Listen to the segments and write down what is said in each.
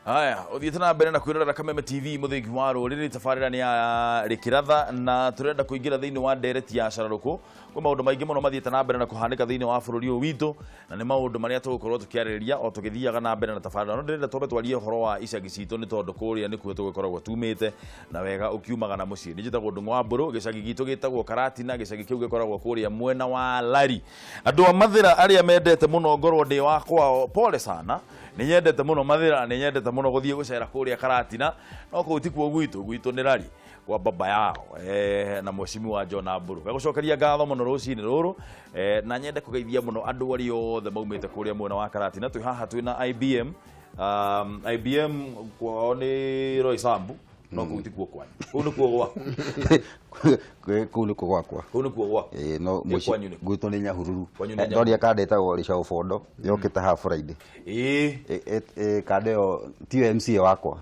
Haya, uthiete na mbere na kwirora Kameme TV muthingi wa ruriri tafarira ni ya rikiratha na turenda kuingira thiini wa ndereti ya Cararuku kwa maundu maingi muno mathiete na mbere na kuhanika thiini wa bururi uyu witu na ni maundu maria tugukorwo tukiaririria o tugithiaga na mbere na tafarira no ndirenda twambe twarie horo wa icagi citu ni tondu kuria ni kuo tugukoragwo tumite na wega ukiumaga na mucii ni njitagwo ndungu wa mburu gicagi gitu gitagwo Karatina gicagi kiu gikoragwo kuria mwena wa Lari andu a mathira aria mendete muno ngorwo ndi wakwa pole sana ni nyendete muno mathira ni nyendete muno guthie gucera kuria Karatina no ko utikuo gwitu ni Lari kwa baba yao na mushimi wa John Mburu gagucokeria ngatho muno rucini ruru na nyende kugeithia muno andu ari othe maumite kuria mwena wa Karatina twi haha twina IBM kwa ni Roy Sambu no ko utikuo kwani kunu kuo gwako kunu kuo gwakwa kunu kuo gwako no gwitu ni Nyahururu ndoria kandeta go rica ubondo yokite ha Friday kandeo ti MC wakwa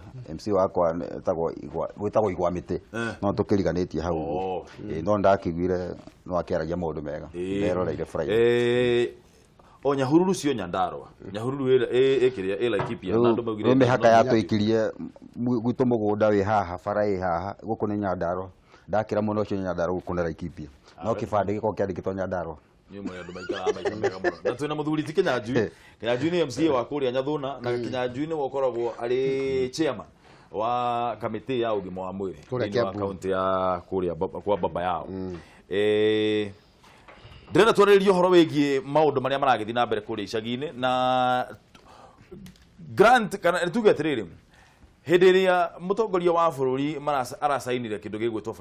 gwitagwo igwamite no tukiriganitie hau no ndakigwire no akiaragia maundu mega nderoreire Friday o Nyahururu cio Nyandarua Nyahururu ekiria Laikipia na andu maugire mihaka yatwikirie gwitu mugunda wi haha farai haha guku ni Nyandarua ndakira muno cio Nyandarua guku ni Laikipia no kibande giko kiandikitwo Nyandarua ni mwe andu maikara mega muno na twina muthuri ti Kinyanjui ni MC wa kuria Nyathuna na Kinyanjui ni wokoragwo ari chairman wa kamiti ya ugima wa mwiri kuria county ya kuria kwa baba yao Ndĩrenda twarĩrĩrie horo wĩgiĩ maũndũ marĩa maragĩthiĩ na mbere kũrĩa icagi-inĩ na grant kana tuge atĩrĩrĩ hĩndĩ ĩrĩa mũtongoria wa bũrũri aracainire kĩndũ gĩgwĩtwo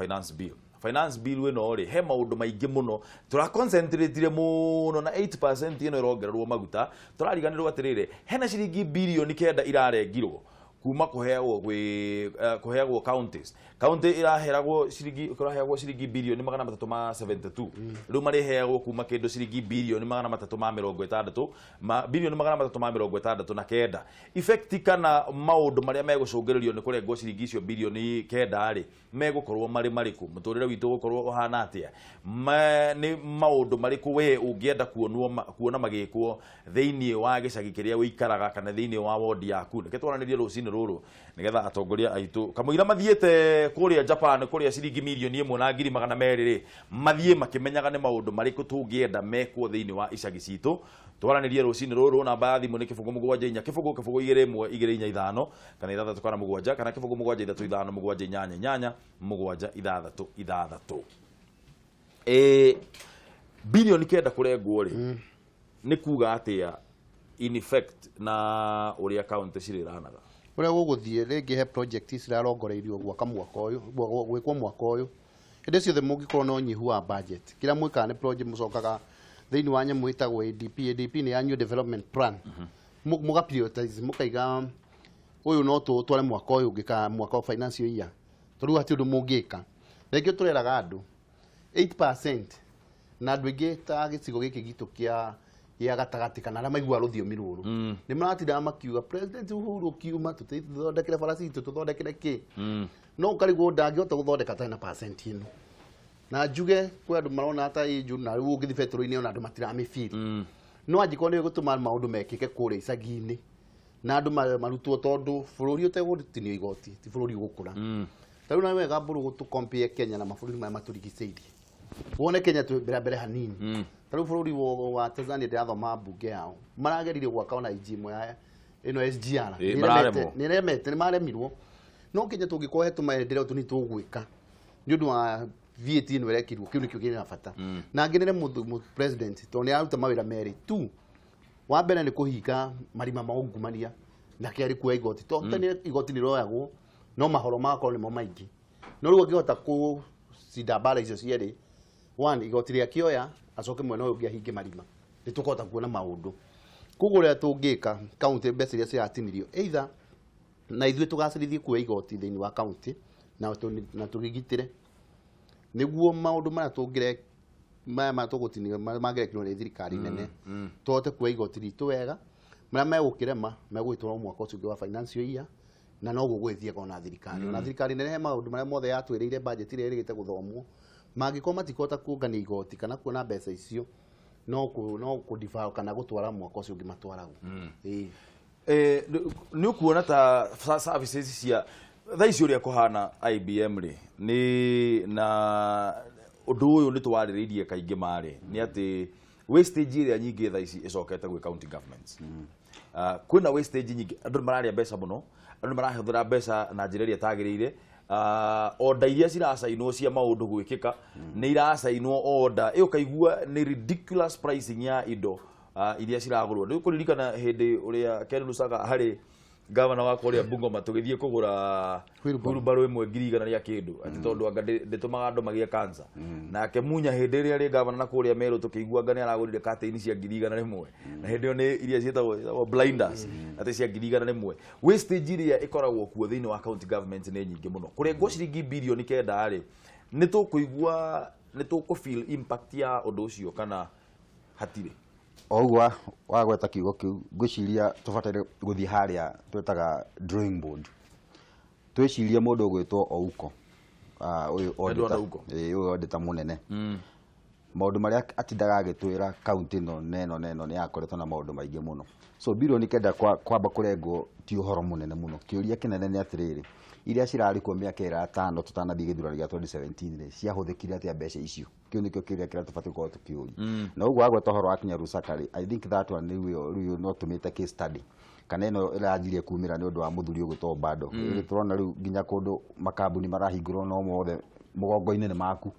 finance bill ĩno rĩ he maũndũ maingĩ mũno tũraconcentrate muno na 8% ĩno ĩrongererwo maguta tũrariganĩrwo atĩrĩrĩ hena ciringi bilioni 9 irarengirwo kuma kuheagwo counties county iraheragwo ciringi bilioni 372 riu mariheagwo kuma kindu ciringi bilioni 360 bilioni 360 na kenda effect kana maundu maria megucungiririo ni kurengwo ciringi icio bilioni 9 ri megukorwo mariku muturire witu gukorwo uhana atia ni maundu mariku we ungienda kuona magikwo thiini wa gicagi kiria uikaraga kana thiini wa ward yaku ke twaranirie rucini ruru nigetha atongoria aitu kamuira mathiete kuria Japan kuria ciringi milioni 1 na ngiri 200 ri mathie makimenyaga ni maundu mariku tungienda mekwo thiini wa icagi citu twaranirie rucini ruru namba ya thimu ni kifungu 7 kifungu 215 kana 6 kana kifungu 7 bilioni 9 kurengwo ri ni kuga atia in effect na uria county ciriranaga uria guguthie ringi he project cirarongoreirio gwaka mwaka uyu gwikwo mwaka uyu hinde ciothe mungikorwo no nyihu wa budget kila mwika ni project mucokaga thiini wa nyamu itagwo ADP ni annual development plan muga prioritize mukaiga uyu no tware mwaka uyu ngika mwaka wa financial year turu hati undu mungika rĩngĩ tureraga andu 8% na andu ingi ta gicigo giki gitu kia gatagati kana ara maigua rũthiomi rũrũ ni maratinda makiuga president Uhuru kiuma tutithondekere farasi tuthondekere ki no ukarigwo ndangihota guthondeka ta na percent ino na njuge kwa andu marona ta iju na riu ngithi fetro-ini ona andu matiramifeel no angiko ni gutuma maundu mekike kure icagi-ini na andu marutwo tondu bururi utegutitinio igoti ti bururi gukura tariu na wega Mburu gutu compare Kenya na mabũrũri maya maturigicĩirie wone Kenya tu mbere hanini tariu bururi wa Tanzania ndathoma mbunge yao maragerire gwaka ona ijimo ya ino SGR ni maremirwo no Kenya tungikohe tumaendeleo tuni tugwika ni undu wa VAT ino irekirwo kiu nikio kina bata na ngenere mu president to ni aruta mawira meri tu wa mbere ni kuhinga marima maungumania na keri kwa igoti to tani igoti ni royagwo no mahoro makoro ni mo maingi no ruo ngihota ku sidabara icio cieri one igoti ria kioya acoke mwena uyu ngiahinge marima nitukota kuona maundu kuguria tungika county mbeca iria ciratinirio either na ithuĩ tugacirithie kuoya igoti thiini wa county na tugigitire niguo maundu mara tungire maya tugutinio magerekinwo ni thirikari nene tote kuoya igoti ritu wega mara megukirema megwitwo mwaka ucio wa financial year na no gugwithia kona thirikari na thirikari nene he maundu mara mothe yatwirire budget ire irigite guthomwo mangiko matikota kuongania igoti kana kuona mbeca icio no ku defer kana gutwara mwaka ucio ngimatwaragwo nä å kuona ta services cia tha ici å rä a kå hana IBM rä nä na å ndå å yå nä tå warä rä irie kaingä marä nä atä wastage ä rä a nyingä tha ici ä cokete gwä county governments kwä na wastage nyingä andå nä mararä mbeca må no andå nä marahå ra mbeca na njä ra ä rä a tagä rä ire order iria ciracainwo cia maundu gwikika ni iracainwo order iyo kaigua ni ridiculous pricing ya indo iria ciragurwo ni kuririkana hindi uria Ken Lusaka hari governor wa Korea Bungoma tugithie kugura wheelbarrow imwe 100 ria kindu ati tondu anga nditumaga andu magie cancer nake munya hindi ria ri governor na Korea Meru tukigua anga ni aragurire kateini cia 100 rimwe na hindi yo ni iria cietagwo blinders ati cia 100 rimwe wastage iria ikoragwo kuo thiini wa county government ni nyingi muno kurengwo ciringi bilioni 9 ri ni tukuigua ni tukufeel impact ya undu ucio kana hatire ogwa wagweta kiugo kiu ngwiciria tubataire guthii haria twetaga drawing board twicirie mundu gwitwo ouko uyu uyu auditor munene maundu maria atindaga agitwira county no neno ni akoretwo na maundu maingi muno so bilioni 9 kwamba kurengwo ti uhoro munene muno kiuria kinene ni atiriri iria cirari kwa miaka ira 5 tutanathie githurano gia 2017 ri ciahuthikire atia mbeca icio kiu nikio kiria kira tubati ko tukiuri na uguo agwe tohoro akinya Lusaka ri I think that one riu no tumite case study kana ino irajirie kumira ni undu wa muthuri ugutwo bado ri turona riu ginya kundu makambuni marahingurwo no mothe mugongo-ini ni maku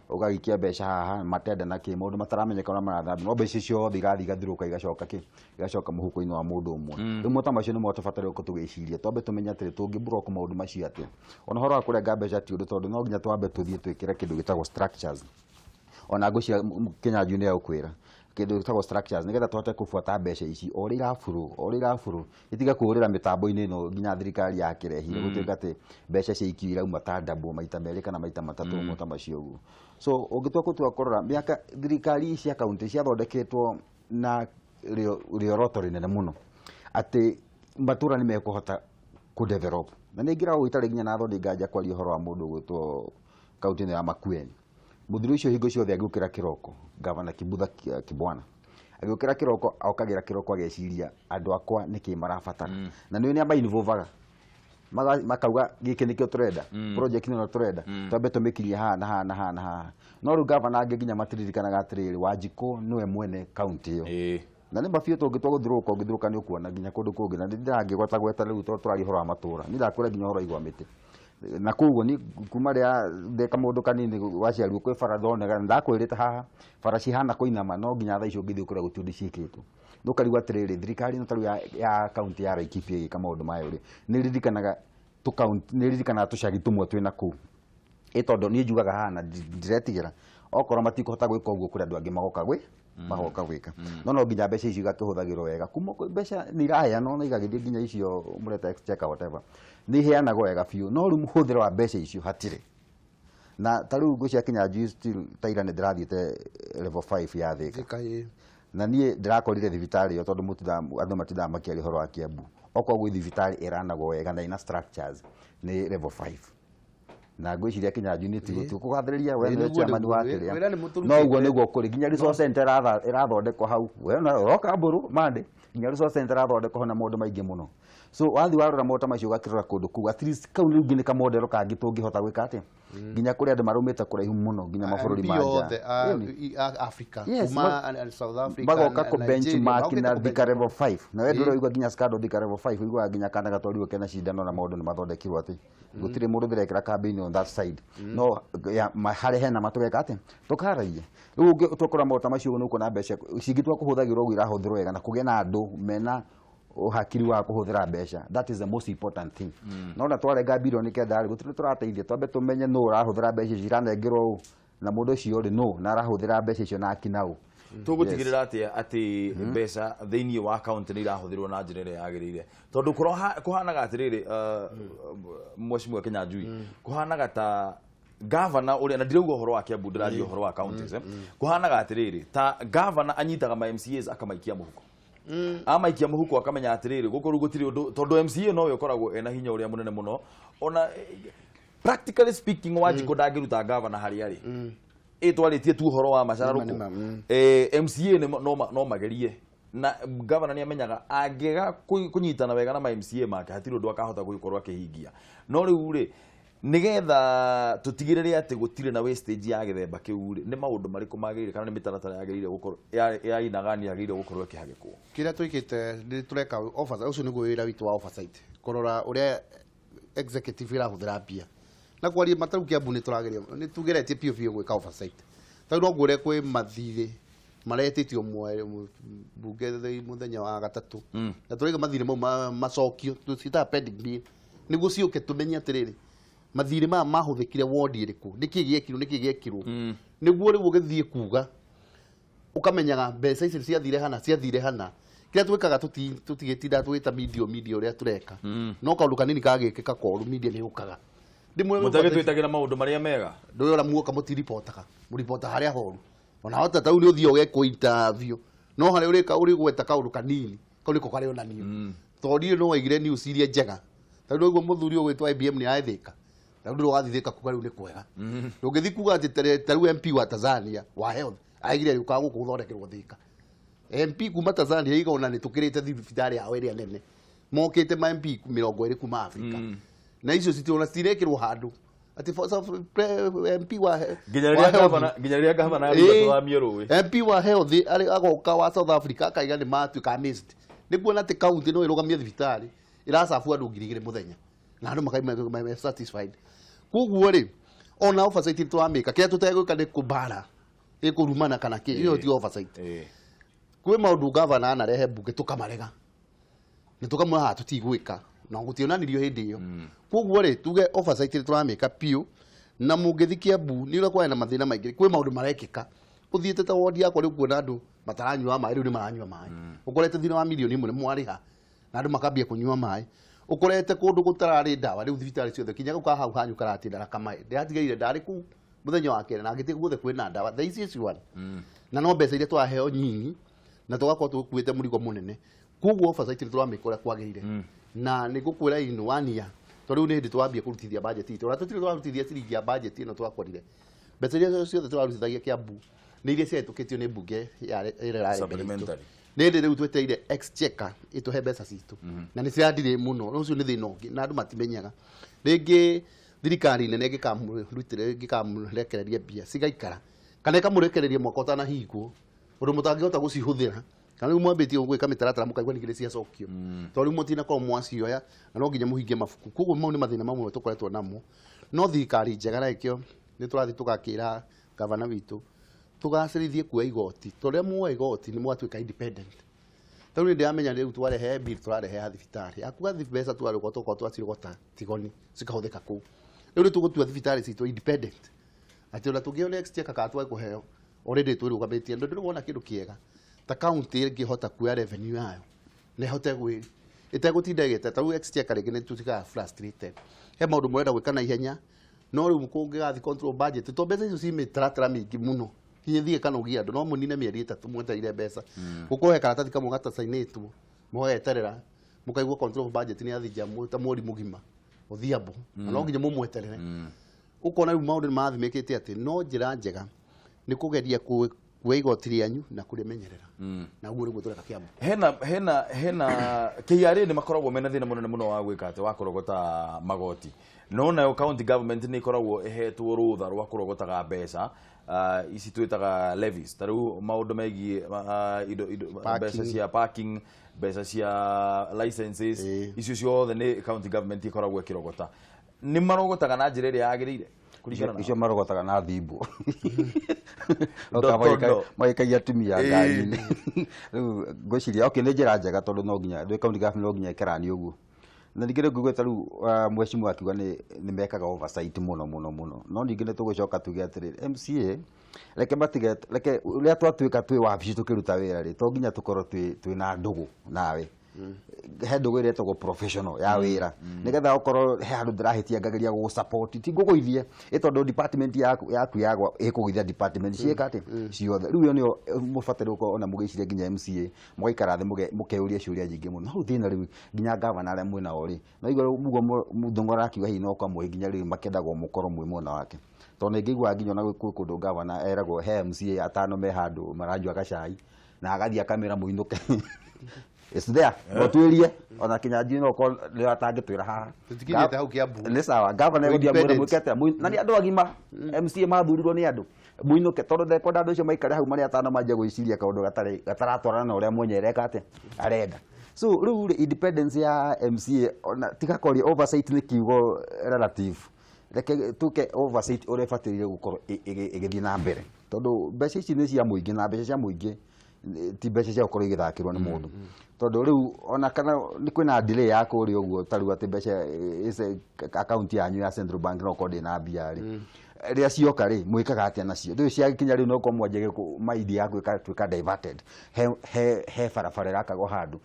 ugagikia mbeca haha matenda na ki mundu mataramenyeka na marathambi no mbeca icio thirathi gathiruka igacoka muhuko-ini wa mundu umwe rimwe ta macio ni mo tubatare ko tugiciria twambe tumenya atiri tungi block maundu macio atia ona horo akurenga mbeca ti undu tondu no nginya twambe tuthie twikire kindu gitagwo structures ona ngwiciria Kenya Junior ukwira kindu gitagwo structures nigetha twote kufuata mbeca ici ori irafuru itiga kuurira mitambo-ini no nginya thirikari ya kirehire gutuika ati mbeca cia ikiira uma ta double maita meri kana maita matatu muta macio uguo so ungitwa kutua korora miaka thirikari cia county cia thondeketwo na rioroto rinene muno ati matuura ni mekuhota ku develop na ningira uitare nginya na thodi nganja kwaria horo wa mundu gwitwo county ya Makueni muthuri ucio hingo ciothe agukira kiroko gavana Kibutha Kibwana agukira kiroko aukagira kiroko ageciria andu akwa niki marabatara na niyo ni amba involvaga makauga giki nikio turenda project no turenda twambe tumikirie ha na no ru gavana anginya matiririkanaga atiriri Wanjiko niwe mwene county yo na ni mafio tungitwa guthiruka ni ukuona nginya kundu kungi na ndirangigota gweta riu turari horo wa matura ndirakwira nginya horo igwa miti na kugo ni kuma ria ndeka mundu kanini waciarirwo kwi farathone ndakwirite haha faraci hana kuinama no nginya tha icio ngithii kura gutiundi cikitwo ndukarigwa atiriri thirikari no taru ya county ya Laikipia ika maundu mayo ri niririkanaga tu county niririkanaga tucagi tumwe twina ku itondo ni njugaga hana diretigira okoro matikuhota gwika uguo kuri andu angi magoka gwika no nginya mbeca icio igakihuthagirwo wega kuma mbeca ni irahea no igagithie nginya icio mureta exchequer whatever ni heanago wega biu no ru muhuthira wa mbeca icio hatire na taru ngucia Kenya Junior still taira ni ndirathiete level 5 ya thika na nie ndirakorire thibitari yo tondu andu matitha makiari horo wa Kiambu okwa gwi thibitari iranago wega na ina structures ni level 5 na ngwiciria Kenya Junior tigo kugathiriria we ni chairman wa kiria no uguo niguo kuri nginya resource center irathondekwo hau we na roka mburu mande nginya resource center irathondekwo na maundu maingi muno so wathi warora mota macio gakirora kundu ku at least kau ni ngine ka model kangi tungihota gwika ati nginya kuri andu marumite kuraihu muno nginya mabururi manja Africa kuma South Africa bagoka ko benchmark na Thika level 5 na we ndoro igwa nginya skado Thika level 5 igwa nginya kana gatoriwo kena cindano na maundu ni mathondekirwo ati gutire mundu thirekira campaign on that side no ya mahare hena matugeka ati tukaraie riu tukora mota macio nuko na mbeca cingitwa kuhuthagirwo gwi irahuthirwo wega na kugia na andu mena uhakiri wa kuhuthira mbeca that is the most important thing no na twarenga bilioni 9 gutire turateithia twambe tumenye no urahuthira mbeca ciranengerwo na mundu ucio ri no na arahuthira mbeca icio na akinau tugutigirira ati mbeca thiini wa account ni irahuthirwo na njira ria yagirire tondu kuhanaga atiriri mweshimwe Kenya Junior kuhanaga ta governor uri na ndirauga horo wa Kiambu ndirario horo wa counties kuhanaga atiriri ta governor anyitaga ma MCAs akamaikia muhuko amaikia muhuko akamenya atiriri gukuru gutiri undu tondu MCA no yokoragwo ena hinya uria munene muno ona practically speaking Wanjiko ndangiruta governor hari ari twaritie tu horo wa Cararuku MCA no magerie na governor ni amenyaga angega kunyitana wega na MCA make hatiri undu akahota gukorwo akihingia no riu ri nigetha tutigirire ati gutire na wastage ya githemba kiu ri ni maundu mariku magirire kana ni mitaratara yagirire gukorwo ya inagani yagirire gukorwo kihagikwo kira twikite ni tureka officer ucio ni gwira witu wa oversight korora uria executive irahuthira pia na kwaria mataru kiambu ni turageria ni tugeretie pio pio gwika oversight tau no ngure kwi mathire maretitio bunge muthenya wa gatatu na turega mathire mau macokio tucita pending bill niguo ciuke tumenye atiriri mathire ma mahuthikire ward iriku niki giekirwo niguo riu ugithie kuga ukamenyaga mbeca ici ciathire hana kira twikaga tutigitinda twita media uria tureka no kaundu kanini kagikika koru media ni ukaga mutage twitagira maundu maria mega ndio ora muoka mutiripotaga muripota haria horu ona hota tau ni uthio geko interview no haria urika uri gweta kaundu kanini kau niko kari onanio tondio no waigire news iria njega tau niguo muthuri ugwitwa IBM ni aethika tau ndio wathithika kuga riu ni kwega ndungithi kuga ati taru MP wa Tanzania wa health aigire ukaga guku thondekerwo thika MP kuma Tanzania igona ni tukirite thibitari ya area nene mokite ma MP 20 kuma Afrika na icio citiona cirekirwo handu ati MP wa ginyaria gavana ari wa mieruwe MP wa health ari agoka wa South Africa akaiga ni matuika missed niguo ati county no irugamia thibitari iracabu andu ngirigire muthenya na andu makai satisfied kuguo ri ona oversight twamika kia tutegwika ni kubara ikurumana kana ki iyo ti oversight kwe maundu governor na rehe bunge tukamarega ni tukamwa tutigwika na gutionanirio hindi iyo kuguo ri tuge oversight twamika pio na mungithikia bu ni ura kwa na mathina maingi kwe maundu marekika uthiete ta ward yakwa ri kuona andu mataranywa mai ri ni maranywa mai ukorete thina wa milioni 1 mwariha na andu makambia kunywa mai ukorete kundu gutarari dawa ri thibitari ciothe kinya guka hau hanyu karatindara kamai ndatigaire ndari ku muthenya wa kere na ngiti guothe kwina dawa the easiest one na no mbeca iria twaheo nyinyi na tugakorwo tukuite murigo munene kuguo oversight twamikora kwagirire na nigukwira inu wania toriu ni hindi twambia kurutithia budget itu ora tutire twarutithia ciringi ya budget ino twakorire mbeca iria ciothe twarutithagia kiambu ni iria cietukitio ni bunge ya supplementary ni ndi riu tweteire exchequer ituhe mbeca citu na ni ciandire muno ucio ni thina ungi na andu matimenyaga ringi thirikari nene gikamurutire gikamurekereria mbia cigaikara kana ikamurekereria mwaka utanahingwo undu mutangihota gucihuthira kana riu mwambitie gwika mitaratara mukaigwa nigire cia cokio to riu mutina korwo mwacioya na no nginya muhingie mabuku koguo mau ni mathina mamwe tukoretwo namo no thirikari njega na ikio ni turathi tugakira gavana witu tugacirithie kuoya igoti toria muoya igoti ni mwatuika independent tau ni ndiamenya riu twarehe bill turarehe thibitari akuga mbeca twarugotwo twacirogota tigoni cikahuthika kuu riu ni tugutua thibitari citu independent ati ona tungiona exchequer ka twa kuheo already twirugametie ndio wona kindu kiega ta county ingihota kuya revenue yayo ne hote gwi itagutinda igete tau exchequer ringi ni tutika frustrated he maundu mwenda gwikana ihenya no riu mukungigathi control budget to mbeca icio ci mitaratara mingi muno hinyithie kana ugia andu no munine mieri 3 mweteire mbeca gukohe karatathi kamwe gatacainitwo mugeterera mukaigua control budget ni athija ta mwori mugima uthiambo no nginya mumweterere ukona riu maundu mathimikite ati no njira njega ni kugeria kuoya igoti rianyu na kurimenyerera na guo riu tureka kiambu hena KRA ni makoragwo mena thina munene muno wa gwika ati wakorogota magoti no na county government ni ikoragwo ehetwo rutha rwa kurogotaga mbeca ici twitaga levies taru maundu megi mbeca cia parking mbeca cia licenses icio ciothe ni county government ikoragwo ikirogota ni marogotaga na njira iria yagirire icio marogotaga na thimbu maikagia atumia ngari-inĩ riu ngwiciria okay ni njira njega tondu no nginya ndwi county government no nginya ikarani uguo na ningire ngugweta riu mheshimiwa akiuga ni mekaga oversight muno no ningire tugucoka tuge atiriri MCA reke uria twatuika twi wabici tukiruta wira ri to nginya tukorwo twi na ndugu nawe he ndugu iria etagwo professional ya wira nigetha ukorwo he andu ndirahitia ngageria gu support ti nguguithie itondu department yaku yagwa ikuguithia department cieka ati ciothe riu yo nio mufatiro ko ona mugiciria nginya MCA mugaikara thi mukeuria ciuria nyingi muno no thina riu nginya governor aria mwina ori no igoro mugo mudongora akiuga hi no kwa nginya riu makendagwo mukoro mwe mwona wake tondu ngigwa nginya ona kundu governor eragwo he MCA atano me handu maranjua gacai na agathia kamera muinuke is there otwirie ona kinyanji no ko le atangitwira haha tutikirite hau kiambu ni sawa gavana guthia mwira mwikete na ni andu agima MCA mathurirwo ni andu muinuke tondu ndekwenda andu acio maikare hau mari atano manje gwiciria kaundu gataratwarana na uria mwenyereka ate arenda so riu independence ya MCA ona tigakori oversight ni kiugo relative reke tuke oversight ore fatirire gukorwo igithii na mbere tondu mbeca ici ni cia muingi na mbeca cia muingi ti mbeca cia gukorwo igithakirwo ni mundu tondu riu ona kana ni kwina delay ya kuri uguo taru ati mbeca account yanyu ya Central Bank no kodi na mbia ri ria cioka ri mwikaga atia nacio riu cia kinya riu no ko mwanjege maidi ya gwika diverted he barabara rakago handu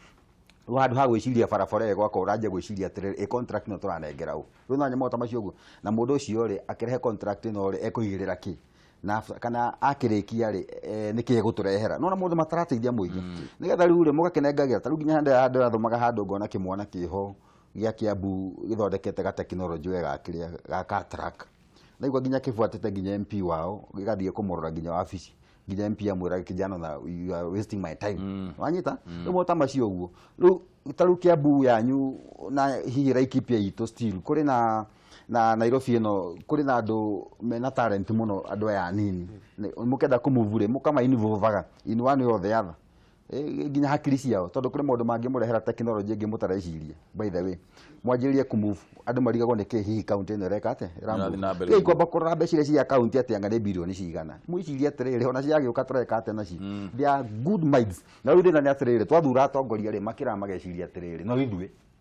handu ha gwiciria barabara ego ko uranje gwiciria atiriri contract no turanengera u riu no nyamota macio uguo na mundu ucio ri akirehe contract no ri ekuigirira ki na kana akirikia ri niki guturehera no na mundu matarateithia muingi nigetha riu ri mugakenengagira taru ginya handu athomaga handu ngona kimwana kiho gia Kiambu githondekete ga technology wega kiria ga track na igwa ginya kifuatite ginya MP wao gigathie kumurora ginya wabici ginya MP amwira kijana na you are wasting my time wanyita riu ta macio uguo riu taru Kiambu yanyu na hira ikipia itu still kuri na Nairobi no kuri na andu mena talent muno andu aya nini mukenda kumuvure mukama involvaga in one or the other ginya hakiri ciao tondu kuri maundu mangi murehera technology ingi mutareciria by the way mwanjirie kumove andu marigagwo ni hihi county ino reka ate rambo ikwamba kurora mbeca cia county ate anga ni bilioni cigana mwiciria atiriri ona ciagiuka tureka ate naci they are good minds na riu ndina ni atiriri twathura atongoria ri makira mageciria atiriri no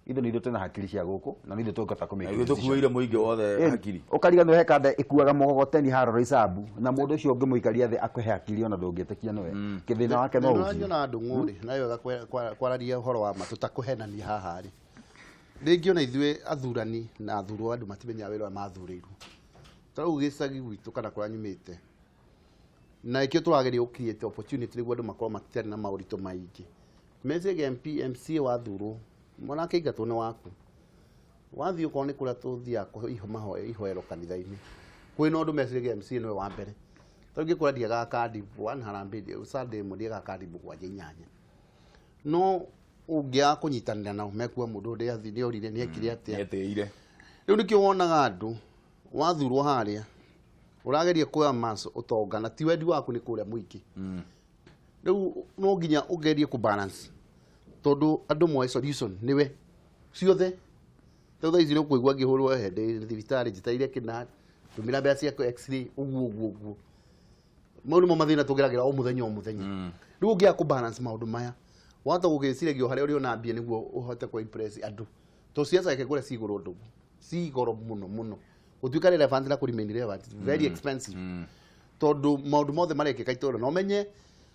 ithu ni tuna hakiri cia guku na ni tukota kumika ithu tukuire muingi wothe hakiri ukariga no hekanda ikuaga mogogoteni haro isabu na mundu ucio ungi muikaria thi akwe hakiri ona ndungitekia nowe kithina wake no ucio na andu nguri nayo kwararia uhoro wa matutakuhenania haha ri ringi ona ithwe athurani na athurwo andu matimenya wira mathurirwo tarau gicagi gwitu kana kuranyumite na ikio turageria ukriete opportunity niguo andu makorwo matitari na maurito maingi message MCA wathurwo mwana kaigatwo ni waku wathio ko ni kura tuthia ko ihoero kanitha-ini kwina undu message MCA no wa mbere tangi kura diaga kadi 100 Sunday mudiaga kadi bugwaje nyanya no ungia kunyitanira nao mekua mundu ndi athi ni orire ni ekire atia eteire riu nikio wonaga andu wathurwo haria urageria kuya maso utonga na ti wendi waku ni kuria muiki riu no nginya ugerie ku balance tondu andu moe solution niwe ciothe totha ici no kuigua ngihurwo hende thibitari njitaire kina tumira mbea cia x-ray uguo maundu mo mathina tugeragira o muthenya riu ngia ku balance maundu maya wata gugiciragio haria uri ona mbia niguo uhote ku impress andu to siasa ke kure siguro ndu sigoro muno utuika relevant na kurimenire relevant very expensive tondu maundu mothe marekeka itoro no menye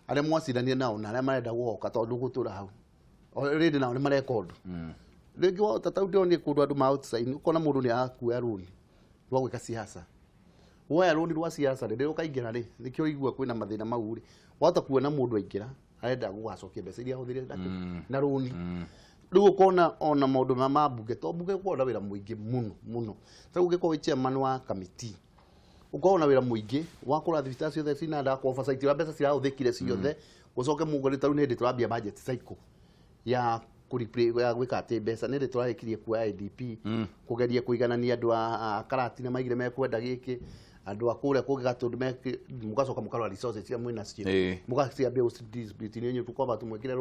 aria mwacindania nao na aria marenda guoka tondu gutura hau already nao ni marekondo ringi wota taudio ni kundu andu ma outside ukona mundu ni akuya runi rwa gwika siasa woya runi rwa siasa ri ukaingira ri nikio igua kwina mathina mau ri wota kuona mundu aingira arenda gugacokia mbeca iria huthire na runi riu ukona ona maundu ma bunge to bunge kwona wira muingi muno ta ugiko wiche manu wa committee ukona wira muingi wa kura thibitari ciothe cina nda kwa oversight wa mbeca cia uthikire ciothe gucoke mugori taru ni ndi turambia budget cycle ya kuriplay ya gwika ati mbeca ni ndi turahikirie kuoya IDP kugeria kuiganania andu a karati na maigire mekwenda giki andu akure kugatundu mugacoka mukarwa resources cia mwina cio mugacia bills dispute ni nyu tukoba tumwekire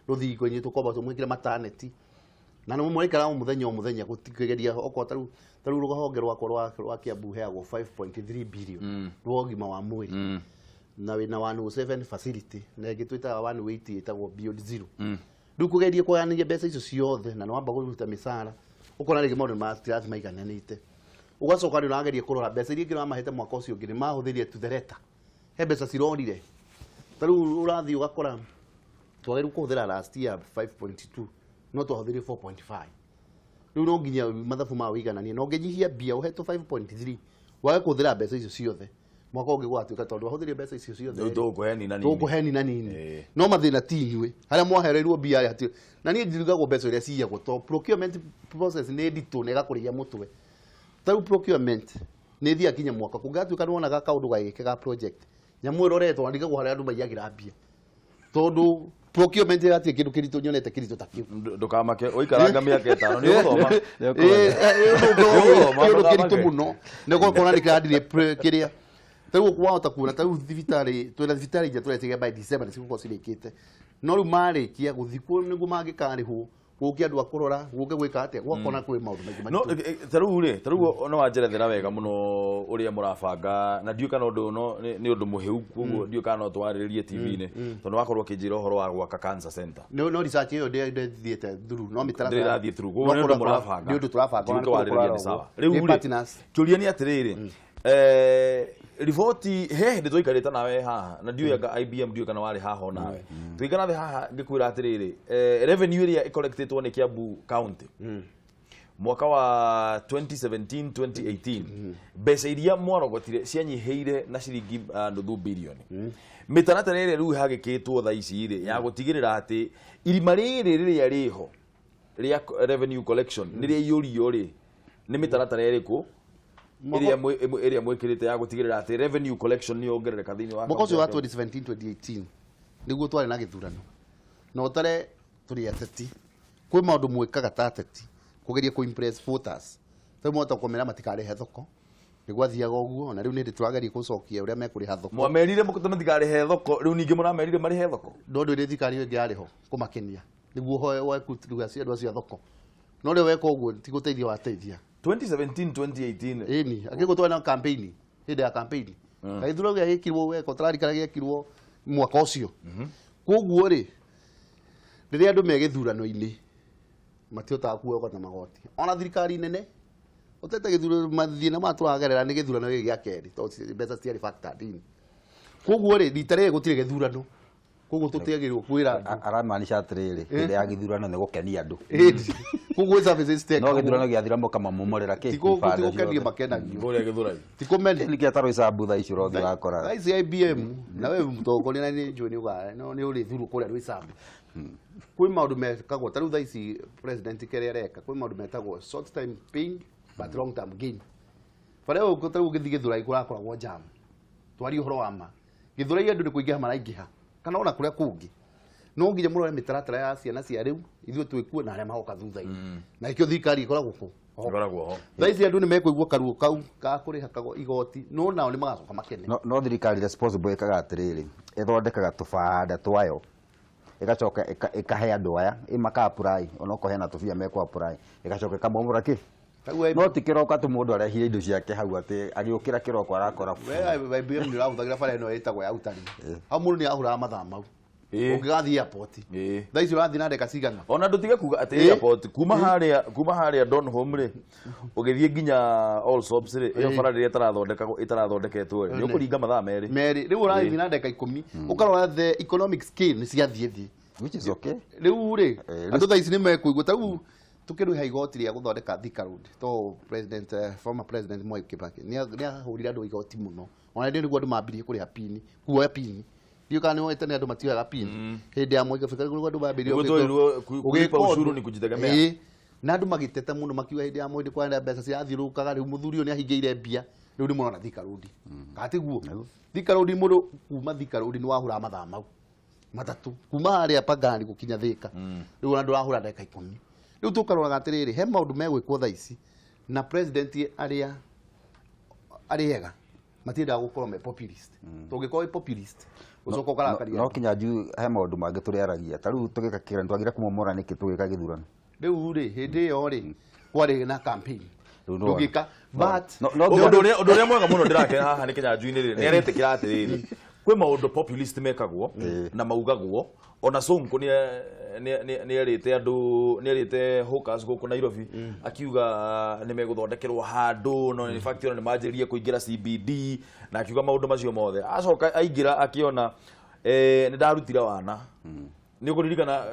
ruthingo nyu tukoba tumwekire mataneti na no mwekara muthenya gutigeria oko taru ruhonge rwa Kiambu heagwo 5.3 billion rwa gima wa mwiri na wina 107 facility na gitwita 180 etagwo Beyond Zero riu kugeria kuyania mbeca icio ciothe na no wamba kuruta misara ukona rigi maundu ma strategy maigananite ugacoka ni nageria kurora mbeca iria ngira mahete mwaka ucio ngiri mahuthirie to the letter he mbeca cironire taru urathi ugakora twageru kuhuthira last year 5.2 no twahuthirie 4.5 riu no nginya mathabu ma wiganania no nginyihia bia uheto 5.3 wage kuhuthira mbeca icio ciothe mwaka ungi gwatuika tondu wahuthirie mbeca icio ciothe tukuheni na nini no mathina tinywe haria mwahereirwo bia ati na nie ndirugagwo mbeca iria ciyagwo to procurement process ni nditu nega kuria mutwe taru procurement ni thia kinya mwaka kungatuika nuonaga kaundu gagike ga project nyamu iroretwo ndigagwo haria andu maiyagira bia tondu procurement ati kindu kiritu nyonete kiritu takiu ndukamake oikaranga miaka 5 ni uthoma ndu kiritu muno nego kona ni kadi kiria tagu kwahota kuona tagu thibitari twina thibitari je turetiga by December ni sikuko cirikite no ru marikia guthikwo nigu magikarihwo gukia andu akurora guke gwika atia gwakona kwi maundu maingi no taru no wanjerethera wega muno uria murabanga na ndiuka no ndu no ni undu muhiu koguo ndiuka no twaririe TV-ini tondu wakorwo kinjira uhoro wa gwaka cancer center no research iyo thiete through no mitara ndirathie through koguo ni undu murabanga ni undu turabanga ndiuka waririe ni sawa riu turia ni atiriri riboti he ndi twikarite nawe haha na ndiuyaga IBM ndiuka na wari haha nawe twigana the haha ngikwira atiriri revenue area collected ni Kiambu County mwaka wa 2017 2018 mbeca iria mwarogotire cianyiheire na ciringi nuthu bilioni mitaratara ire riu hagikitwo tha ici ri ya gutigirira ati irima riri riria riho ria revenue collection ni ria yurio ri ni mitaratara iriku area mwikirite ya gutigirira ati revenue collection ni ongerereka thiini wa mwaka wa 2017 2018 niguo twari na githurano no tare turi ateti kwi maundu mwikaga ta ateti kugeria ku impress voters twa mwota komera matikarehe thoko nigwathiaga uguo na riu ni nditurageria gucokia uria mekuriha thoko mwamerire mutikarehe thoko riu ningi muramerire marihe thoko ndondo ri thikari yo ngiariho kumakenia niguo hoye wa kutuga cia andu acio thoko no ri weka uguo tiguteithia wateithia 2017 2018 ini akigutwa na campaign hinde ya campaign gaithuro gya gikirwo we kontrari kara gikirwo mwaka ucio koguo ri riria andu megithurano-ini matiota kuoka na magoti ona thirikari nene utete githurano mathina maturagerera ni githurano gya keri to mbeca ciari factored in koguo ri ditare gutire githurano koguo tutiagirwo kwira aramaanisha atiriri hinde ya githurano ni gukenia andu koguo services tech no githurano gya thira moka mamomorera ki tikukenia makenagio bore githurano tikomeni ni kia taro isa butha icio rothe wakora guys IBM na we mutogori na ni njoni uga no ni uri thuru kuria rwisambu kwi maundu mekagwo taru tha ici president keria reka kwi maundu metagwo short time pain but long term gain pare uko taru githi githura ikurakoragwo jam twari uhoro wa ma githura andu ni kuingiha maraingiha kana ona kuria kungi no nginya murore mitaratara ya ciana cia riu ithuĩ twĩkuo na arĩa magoka thutha-inĩ na ikĩo thirikari ikoragwo ku thaa ici andũ nĩ mekũigua karuo kau ka kũrĩha igoti no nao nĩ magacoka makene no thirikari responsible ĩkaga atĩrĩrĩ ĩthondekaga tũbanda twayo ĩgacoka ĩkahe andũ aya ĩmaka apply onako hena tũbia mekũ apply ĩgacoka ĩkamomora kĩ no ti kĩroka tu mũndũ arehire indo ciake hau atĩ agĩũkĩra kĩroko arakora we IBM nĩ ũrahũthagĩra bara ĩno ĩtagwo ya utari hau mũndũ nĩ ahũraga mathaa mau ungigathi airport thaa ici ũrathiĩ na ndeka cigana ona ndutige kuga ati airport kuma haria Donholm ri ugithie nginya Allsops ri iyo bara ri itarathondeketwo ri ukuringa mathaa meri riu ũrathiĩ na ndeka 10 ukarora the economic scale nĩ ciathiĩ thĩ which is okay riu ri andũ thaa ici nĩ mekũigua tarĩu tukĩrĩha igoti rĩa gũthondeka Thika Road to former president Mwai Kibaki nĩ ahũrire andũ igoti mũno ona nĩ nĩguo andũ mambirie kũrĩha pini kuoya pini ndio kana wewe tena ndo matiwa pin hende ya mweke fikari kuliko ndo babirio kulipa ushuru ni kujitegemea na andu magiteta muno makiwa hende ya mwende kwa mbeca cia thirukaga riu muthurio ni ahingeire mbia riu ndi mona Thika Road kati guo Thika Road mundu kuma Thika Road ni wahura mathaa mau matatu kuma haria pagani gukinya Thika riu andu ahura ndeka 10 riu tukaroraga atiriri he maundu megwikwo thaa ici na president ariega matienda gukorwo me populist tungĩkorwo populist ucoka ukarakaria no kinya ju he maundu mangĩ tũrĩaragia ta rĩu tũgĩka kĩrĩa twagĩrĩire kũmomora nĩkĩ tũgĩka gĩthurano rĩu rĩ hĩndĩ ĩyo rĩ kwarĩ na campaign tũgĩka but ũndũ ũrĩa mwega mũno ndĩrakena haha nĩ Kĩnyanjũ-inĩ rĩrĩ nĩ aretĩkĩra atĩrĩrĩ kwĩ maũndũ populist mekagwo na maugagwo ona Sonko nĩ erĩte andũ nĩ erĩte hawkers gũkũ Nairobi akiuga nĩ megũthondekerwo handũ no in fact ona nĩ manjĩrĩrie kũingĩra CBD na akiuga maũndũ macio mothe acoka aingĩra akiona nĩ ndarutire wana nĩ ũkũririkana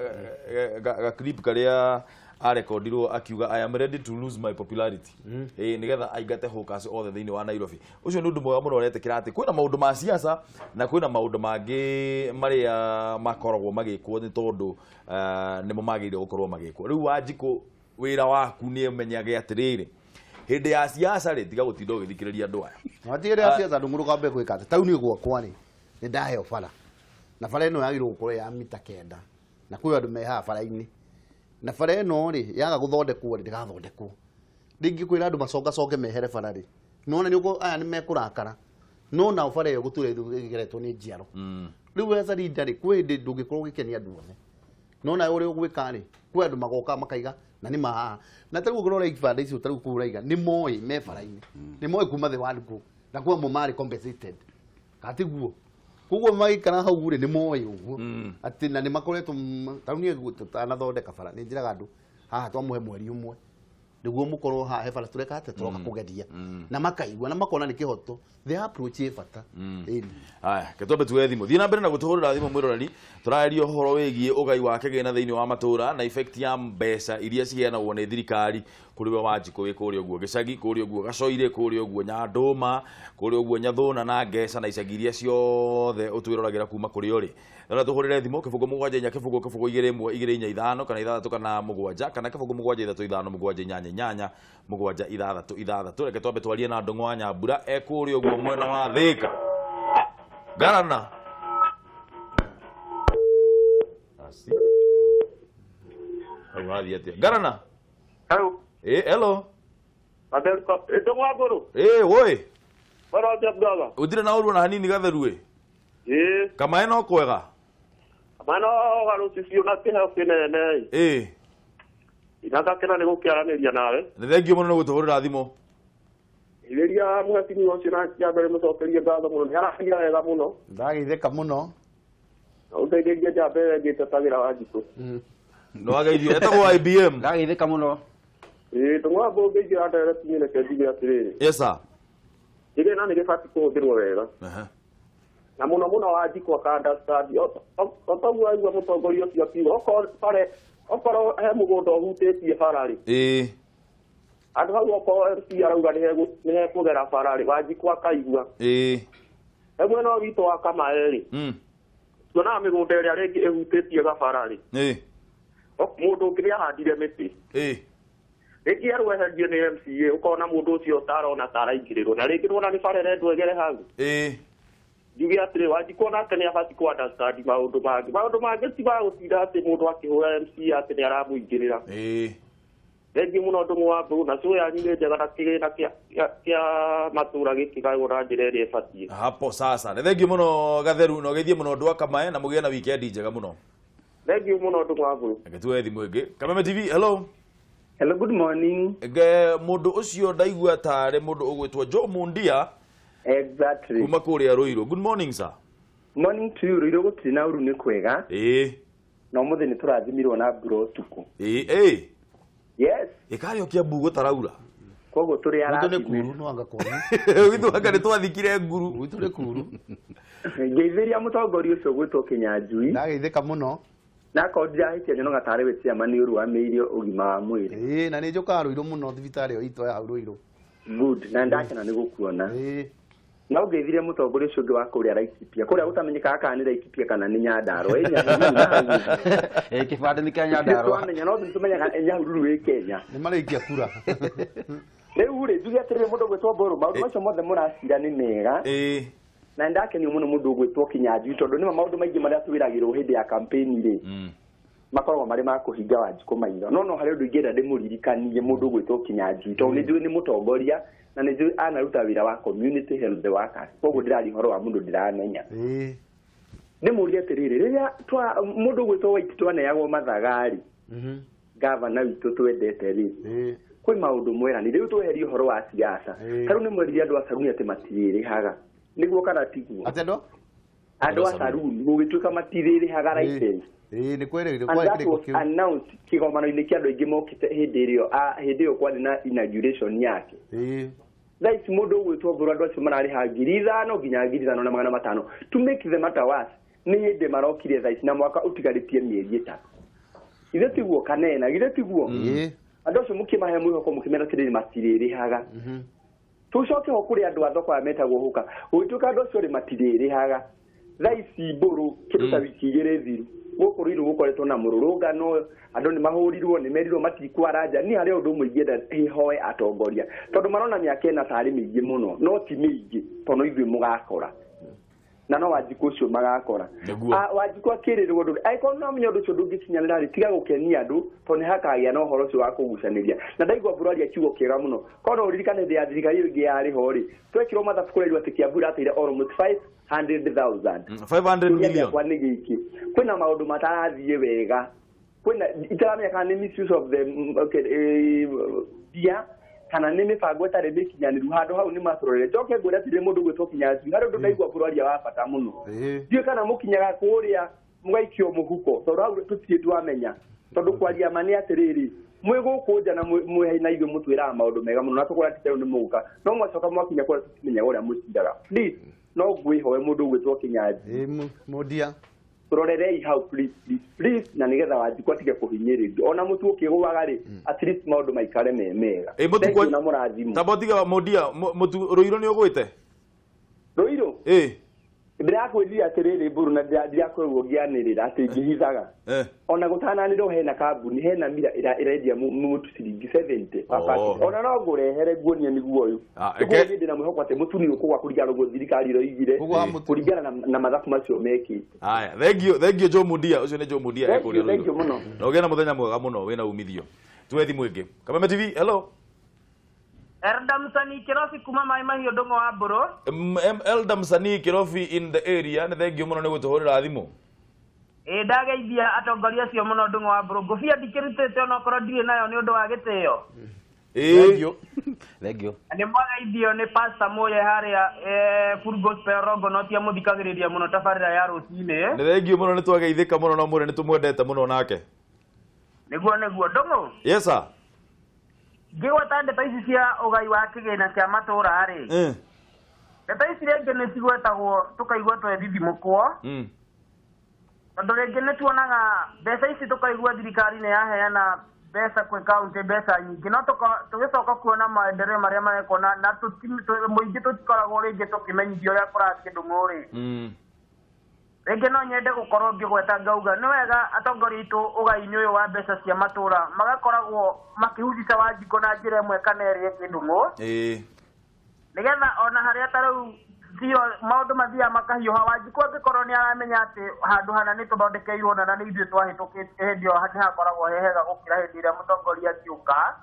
ga clip karĩa arekordirwo akiuga I am ready to lose my popularity nigetha aingate hawkers othe thĩinĩ wa Nairobi ucio nĩ ũndũ mwega mũno ũretĩkĩra atĩ kwĩna maũndũ ma siasa na kwĩna maũndũ mangĩ marĩa makoragwo magĩkwo nĩ tondũ nĩmo magĩrĩire gũkorwo magĩkwo rĩu Wanjikũ wĩra waku nĩ ũmenyage atĩrĩrĩ hĩndĩ ya siasa rĩ tiga gũtinda ũgĩthikĩrĩria andũ aya watigĩre ya siasa ndũmũrũ kambe gwĩka atĩ tau nĩ gwakwa rĩ nĩ ndaheo bara na bara ĩno yagĩrĩirwo gũkorwo ya mita 9 na kwĩ andũ mehaha bara-inĩ na bara ĩno rĩ yaga gũthondekwo rĩ ndĩgathondekwo rĩngĩ kwĩra andũ macoke mehere bara rĩ nona nĩ aya nĩ mekũrakara no na bara ĩyo gũtũre ĩgeretwo nĩ njiaro rĩu eza rinda rĩ kwĩ hĩndĩ ndũngĩkorwo ũgĩkenia andũ othe nona ũrĩa ũgwĩka rĩ kwĩ andũ magoka makaiga na nĩ mahaha na tarĩu ũngĩrora ibanda icio tarĩu kũu ũraiga nĩ moĩ me bara-inĩ nĩ moĩ kuma thĩ wa ndukũ na kwa mo marĩ compensated katiguo koguo magĩikara hau rĩ nĩ moĩ ũguo atĩ na nĩ makoretwo tarĩu niĩ tũtanathondeka bara nĩ njĩraga andũ haha twamũhe mweri ũmwe nĩguo mũkorwo haha he bara tũreka atĩ tũroka kũgeria na makaigua na makona nĩ kĩhoto the approach ĩ bata haya ketwambe tuwe thimũ thiĩ na mbere na gũtũhũrĩra thimũ mwĩrorani tũraria ũhoro wĩgiĩ ũgai wa Kigina thĩinĩ wa matũũra na effect ya mbeca iria ciheanagwo nĩ thirikari kũrĩ we Wanjikũ wĩ kũrĩa ũguo gĩcagi kũrĩa ũguo Gacoire kũrĩa ũguo Nyandũma kũrĩa ũguo Nyathũna na Ngeca na icagi iria ciothe ũtwĩroragĩra kuma kũrĩ ũrĩ na tũhũrĩre thimũ kĩbũgũ 7 kĩbũgũ 2 kana 6 kana 7 kana kĩbũgũ 7 3 reke twambe twarie na Ndũng'wa Nyambura kũrĩa ũguo mwena wa Thĩka Garana asi hadi atia Garana hello hello adelko Ndũng'wa guru woi bara jabdaga udire na ũru na hanini gatheru kama eno kwega mano garu sisio na teha kinene inaga kena nĩ gũkĩaranĩria nawe nĩ thengio mũno nĩ gũtũhũrĩra thimũ iria mwatini ũcio na kĩambere mũcokerie ngatho mũno nĩ aragia wega mũno ndagĩtheka mũno ũteithĩrĩrie njambe ngĩtetagĩra Wanjikũ no ageithio etagwo IBM ndagĩtheka mũno Ndũng'wa ngĩingĩra nderetinĩ reke njuge atĩrĩrĩ yes sir Kigina nĩ gĩbatiĩ kũhũthĩrwo wega na mũno Wanjikũ aka-understand otaguo aigua mũtongoria ũcio akiuga okorwo he mũgũnda ũhutĩtie bara rĩ andũ hau okorwo MC arauga nĩ hekũgera bara rĩ Wanjikũ akaigua he mwena witũ wa Kamae rĩ tuonaga mĩgũnda ĩrĩa rĩngĩ ĩhutĩtie gabara rĩ mũndũ ũngĩ nĩahandire mĩtĩ rĩngĩ arweherio nĩ MCA ũkona mũndũ ũcio ũtarona taraingĩrĩrwo na rĩngĩ nĩwona nĩ bara ĩrendwo ĩgere hau njuge atĩrĩ Wanjikũ nake nĩ abatiĩ kũ-understand maũndũ mangĩ ti ma gũtinda atĩ mũndũ akĩhũra MCA atĩ nĩ aramũingĩrĩra rĩngĩ mũno Ndũng'wa na cũĩ yanyu nĩ njega na Kigina kĩa matũũra gĩkĩgaywo na njĩra ĩrĩa ĩbatiĩ hapo sasa nĩ thengio mũno gatheru na ũgeithie mũno Ndũ wa Kamae na mũgĩe na weekend njega mũno thengio mũno Ndũng'wa reke tuoe thimũ ĩngĩ Kameme TV hello good morning mũndũ ũcio ndaigua tarĩ mũndũ ũgwĩtwo Joe Mundia exactly kuma kũrĩa Ruiru good morning sir morning to you Ruiru gũtirĩ na ũru nĩ kwega na ũmũthĩ nĩ tũrathimirwo na mbura ũtukũ yes ĩkarĩo Kĩambu gũtaraura koguo tũrĩ arathi kuru no anga kuru gwitũ anga nĩ twathikire nguru gwitũ nĩ kuru ngeithĩria mũtongoria ũcio gwĩtwo Kĩnyanjui ndagĩithĩka mũno na kondira hĩtia nyono gatarĩ wĩciama nĩ ũrũgamĩrĩire ũgima wa mwĩrĩ na nĩ njũkaga Ruiru mũno thibitarĩ ĩyo itũ ya Ruiru good na ndakena nĩ gũkuona na ũngeithirie mũtongoria ũcio ũngĩ wa kũrĩa Laikipia kũrĩa gũtamenyekaga kana nĩ Laikipia kana nĩ Nyandarua kĩbande nĩ kĩa Nyandarua twamenya no tũmenyaga Nyahururu wĩ Kenya nĩ marĩkia kura rĩu rĩ njuge atĩrĩrĩ mũndũ ũgwĩtwo Mbũrũ maũndũ macio mothe mũracira nĩ mega na ndakenio mũno mũndũ ũgwĩtwo Kĩnyanjui tondũ nĩma maũndũ maingĩ marĩa twĩragĩrwo hĩndĩ ya campaign rĩ makoragwo marĩ ma kũhinga Wanjikũ maitho no harĩ ũndũ ingĩenda ndĩmũririkanie mũndũ ũgwĩtwo Kĩnyanjui tondũ nĩ njũĩ nĩ mũtongoria na nĩ njũĩ anaruta wĩra wa community health workers koguo ndĩrari ũhoro wa mũndũ ndĩramenya ndĩmũrie atĩrĩrĩ rĩrĩa mũndũ ũgwĩtwo Waititũ aneagwo mathagari gavana witũ twendete rĩ kwĩ maũndũ mweranĩire rĩu tweherie ũhoro wa siasa tarĩu nĩ mwerire andũ a Saruni atĩ matirĩrĩhaga nĩguo kana tiguo andũ a Saruni gũgĩtuĩka matirĩrĩhaga license nĩ kwĩrĩgĩrĩire kwa kĩrĩko announce kĩgomano-inĩ kĩa andũ aingĩ mokĩte hĩndĩ ĩyo kwarĩ na inauguration yake thaici mũndũ ũgwĩtwo Mbũrũ andũ acio mararĩha 5,000 nginya 5,500 to make them matter worse nĩ hĩndĩ marokire thaici na mwaka ũtigarĩtie mĩeri 3 ithe tiguo kanena ithe tiguo andũ acio mũkĩmahe mwĩhoko mũkĩmera atĩrĩrĩ matirĩrĩhaga tũcoke ho kũrĩ andũ a thoko ya metagwo hũka gũgĩtuĩka andũ acio rĩ matirĩrĩhaga thaici Mbũrũ kĩndũ ta wiki 2 thiru gũkũ Ruiru gũkoretwo na mũrũrũngano andũ nĩ mahũrirwo nĩ merirwo matikwaraja niĩ harĩ ũndũ ũmwe ingĩenda hihoe atongoria tondũ marona mĩaka ĩna tarĩ mĩingĩ mũno no ti mĩingĩ tondũ ithuĩ mũgakora na no Wanjiku ucio magakora Wanjiku akirirwo ndu aiko no menyo ndu cio ndungikinyanira ri tiga gukenia andu to ne hakagia no horo cio wa kugucaniria na ndaigua burari akiugo kiega muno kono uririkane ndi ya thirikari ingi yari hori twekirwo mathabu kurerwa tikiambura ateire almost 500,000 500 million kwa nigi iki kwina maundu matarathie wega kwina itaramenya kana ni misuse of the kana nä mä bango ĩtarĩ mĩkinyanĩru handũ hau nĩ matũrorere njoke ngwĩra atĩrĩ mũndũ gwĩtwo kinyanjui harĩ ũndũ ndaigua bũrũri wa bata mũno ndiũĩ kana mũkinyaga kũrĩa mũgaikio mũhuko tondũ hau tũtirĩ twamenya tondũ kwaria ma nĩ atĩrĩrĩ mwĩ gũkũ nja na mwĩ na ithuĩ mũtwĩraga maũndũ mega mũno na tũkũra tĩterũ nĩ mũgũka no mwacoka mwakinya kũrĩa tũtimenyaga ũrĩa mũcindaga please no ngwĩhoe mũndũ gwĩtwo kinyanjui mũndia turorerei hau please na nigetha Wanjiku atige kuhinyĩrĩrio ona mũtu ũkĩgũaga rĩ at least maũndũ maikare mega mũtu na mũrathimo tabotiga Mundia mũtu rũiro nĩ ũgwĩte rũiro ndirakwĩrire atĩrĩrĩ mburu na ndirakorwo ngĩanĩrĩra atĩ ngĩhithaga ona gũtananĩrwo hena kambuni hena mira ĩrendia mũtu ciringi 70 ona no ngũrehere nguonie nĩguo ũyũ ndĩ na mwĩhoko atĩ mũtu nĩ ũkũgwa kũringana ũguo thirikari ĩroigire kũringana na mathabu macio mekĩte haya thengiũ Joe Mundia ũcio nĩ Joe Mundia ekũria rũiro thengiũ mũno na ũgĩe na mũthenya mwega mũno wĩna umithio tuwe thimũ ĩngĩ Kameme TV hello Elda Msanii Kirofi kuma mai mahiũ ndũng'ũ wa mbũrũ Elda Msanii Kirofi in the area nĩ thengiũ mũno nĩ gũtũhũrĩra thimũ ndageithia atongoria acio mũno ndũng'ũ wa mbũrũ ngũbia ndikĩrutĩte ona okorwo ndirĩ nayo nĩ ũndũ wa gĩtĩo thengiũ nĩ mwageithio nĩ pastor Moye harĩa full gospel Rongonotia mũthikagĩrĩria mũno tabarĩra ya rũcinĩ nĩ thengiũ mũno nĩ twageithĩka mũno no mũrĩ nĩ tũmwendete mũno nake nĩguo ndũng'ũ yes sir ngĩgweta ndeto ici cia ũgai wa kĩgĩna kĩa matũũra rĩ ndeto ici rĩngĩ nĩ cigwetagwo tũkaigua twethithimũkwo tondũ rĩngĩ nĩ tuonaga mbeca ici tũkaigua thirikari nĩ yaheana mbeca kwĩ kaunti mbeca nyingĩ no tũgĩcoka kuona maendeleo marĩa marekwo na mũingĩ tũtikoragwo rĩngĩ tũkĩmenyithio ũrĩa kũrathiĩ ndũng'ũ rĩ rĩngĩ no nyende gũkorwo ngĩgweta ngauga nĩ wega atongoria aitũ ũgai-inĩ ũyũ wa mbeca cia matũũra magakoragwo makĩhucica Wanjiku na njĩra ĩmwe kana ĩrĩa ĩngĩ ndũng'ũ nĩgetha ona harĩa ta rĩu biũ maũndũ mathiaga makahiũha Wanjiku angĩkorwo nĩ aramenya atĩ handũ hana nĩ tũthondekeirwo na nĩ ithuĩ twahĩtũkĩte hĩndĩ ĩyo nĩ hakoragwo he hega gũkĩra hĩndĩ ĩrĩa mũtongoria akiũka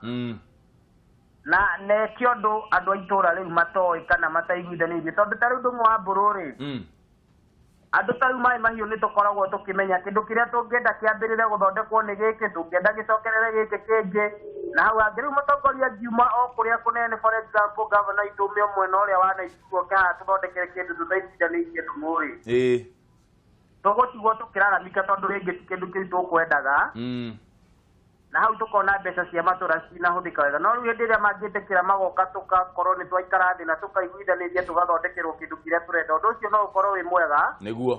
na nekĩo ũndũ andũ a itũũra rĩu matoĩ kana mataiguithanĩirie tondũ ta rĩu ndũng'ũ wa mbũrũ rĩ andũ ta rĩu mai mahiũ nĩ tũkoragwo tũkĩmenya kĩndũ kĩrĩa tũngĩenda kĩambĩrĩre gũthondekwo nĩ gĩkĩ tũngĩenda gĩcokerere gĩkĩ kĩngĩ na hau hangĩ rĩu mũtongoria ngiuma o kũrĩa kũnene for example governor itũmi mwena ũrĩa wa Naikuru kaha tũthondekere kĩndũ tũtaiguithanĩirie ndũng'ũ rĩ tũgũtigwo tũkĩraramika tondũ rĩngĩ ti kĩndũ kĩu tũkwendaga na hau tũkona mbeca cia matũũra cinahũthĩka wega no rĩu hĩndĩ ĩrĩa mangĩtĩkĩra magoka tũgakorwo nĩ twaikara thĩ na tũkaiguithanĩria tũgathondekerwo kĩndũ kĩrĩa tũrenda ũndũ ũcio no ũkorwo wĩ mwega nĩguo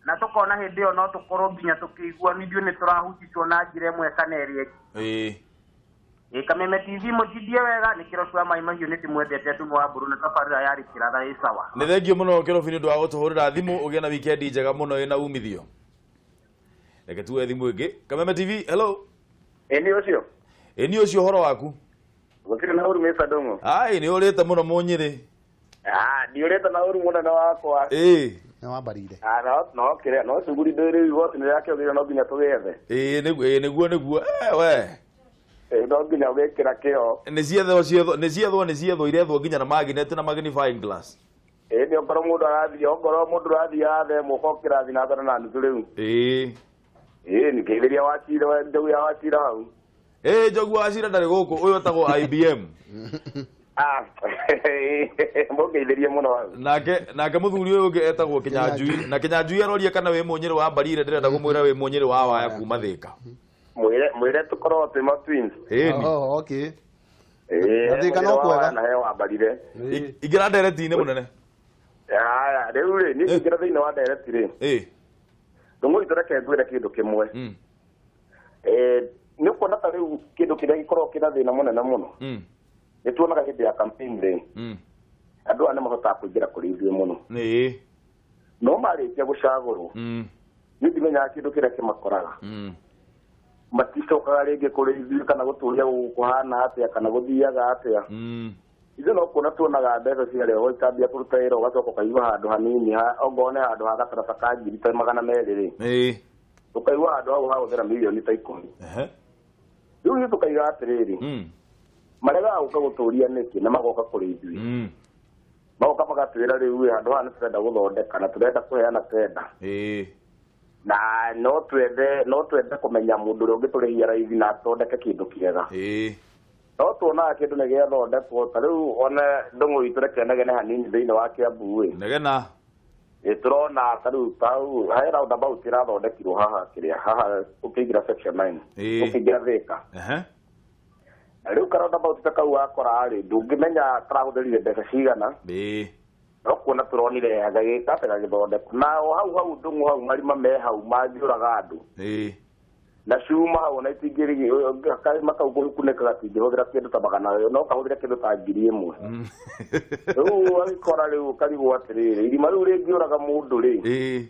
na tũkona hĩndĩ ĩyo no tũkorwo nginya tũkĩigua nithuĩ nĩ tũrahucicwo na njĩra ĩmwe kana ĩrĩa ĩngĩ Kameme TV mũcindie wega nĩ Kirofi wa mai mahiũ nĩ ndĩmwendete ndũng'ũ wa mbũrũ na tabarĩra yarĩ kĩratha ĩ sawa nĩ thengiũ mũno Kirofi nĩ ũndũ wa gũtũhũrĩra thimũ ũgĩe na wikendi njega mũno ĩna umithio reke tuwe thimũ ĩngĩ Kameme TV hello Eni ũcio ũhoro waku gũtirĩ na ũru mesa ndũng'ũ nĩ ũrĩte mũno Mũnyĩrĩ nĩ ũrĩte na ũru mũnene wakwa nĩ wambarire no kĩrĩa no cuguri ndĩrĩ igoti nĩ rĩakĩogire no nginya tũgethe nĩguo we no nginya ũgĩkĩra kĩo nĩ ciethwo irethwo nginya na magnet na magnifying glass nĩ okorwo mũndũ arathiĩ athemwo ko kĩrathi na mbere na nuthu rĩu nĩkĩithĩria wacira njogu ya wacira hau njogu wacira ndarĩ gũkũ ũyũ etagwo IBM mũngeithĩrie mũno nake mũthuri ũyũ ũngĩ etagwo Kĩnyanjui na Kĩnyanjui aroria kana wĩ Mũnyĩrĩ wa Mbarire ndĩrenda kũmwĩra wĩ Mũnyĩrĩ wa Waya kuma Thĩka mwĩre tũkorwo twĩ twins okay Thĩka no kwega na he wa Mbarire ingĩra ndereti-inĩ mũnene rĩu rĩ niĩ ingĩra thĩinĩ wa ndereti rĩ ndũng'ũ itũreke ngwĩre kĩndũ kĩmwe nĩ kuona ta rĩu kĩndũ kĩrĩa gĩkoragwo kĩna thĩna mũnene mũno nĩ tuonaga hĩndĩ ya campaign rĩ andũ aya nĩ mahotaga kũingĩra kũrĩ ithuĩ mũno no marĩkia gũcagũrwo nĩ ndimenyaga kĩndũ kĩrĩa kĩmakoraga maticokaga rĩngĩ kũrĩ ithuĩ kana gũtũũria kũhana atĩa kana gũthiaga atĩa ithe no kuona tuonaga mbeca ciarĩ o ikambia kũruta wĩra ũgacoka ũkaigua handũ hanini ongone handũ ha gatarata ka ngiri ta 200 rĩ ũkaigua handũ hau hahũthĩra mirioni ta 10 rĩu ithuĩ tũkaiga atĩrĩrĩ maregaga gũka gũtũria nĩkĩ na magoka kũrĩ ithuĩ magoka magatwĩra rĩu handũ haha nĩ tũrenda gũthondeka na tũrenda kũheana tenda na no twende kũmenya mũndũ ũrĩa ũngĩtũrĩhia raithi na athondeke kĩndũ kĩega no tuonaga kĩndũ nĩ gĩathondekwo ta rĩu ona ndũng'ũ itũ reke negene hanini thĩinĩ wa Kiambu negena tũrona ta rĩu he roundabout ĩrathondekirwo haha ũkĩingĩra section 9 ũkĩingĩra Thika na rĩu roundabout ta kau wakora rĩ ndũngĩmenya karahũthĩrire mbeca cigana no kuona tũronire gagĩka ta gagĩthondekwo na hau ndũng'ũ hau marima me hau mangĩũraga andũ na cuma hau na itingĩrĩ makau kũkunĩka gatingĩhũthĩra kĩndũ ta magana no kahũthĩre kĩndũ ta 1,000 rĩu agĩkora rĩu karigwo atĩrĩrĩ irima rĩu rĩngĩũraga mũndũ rĩ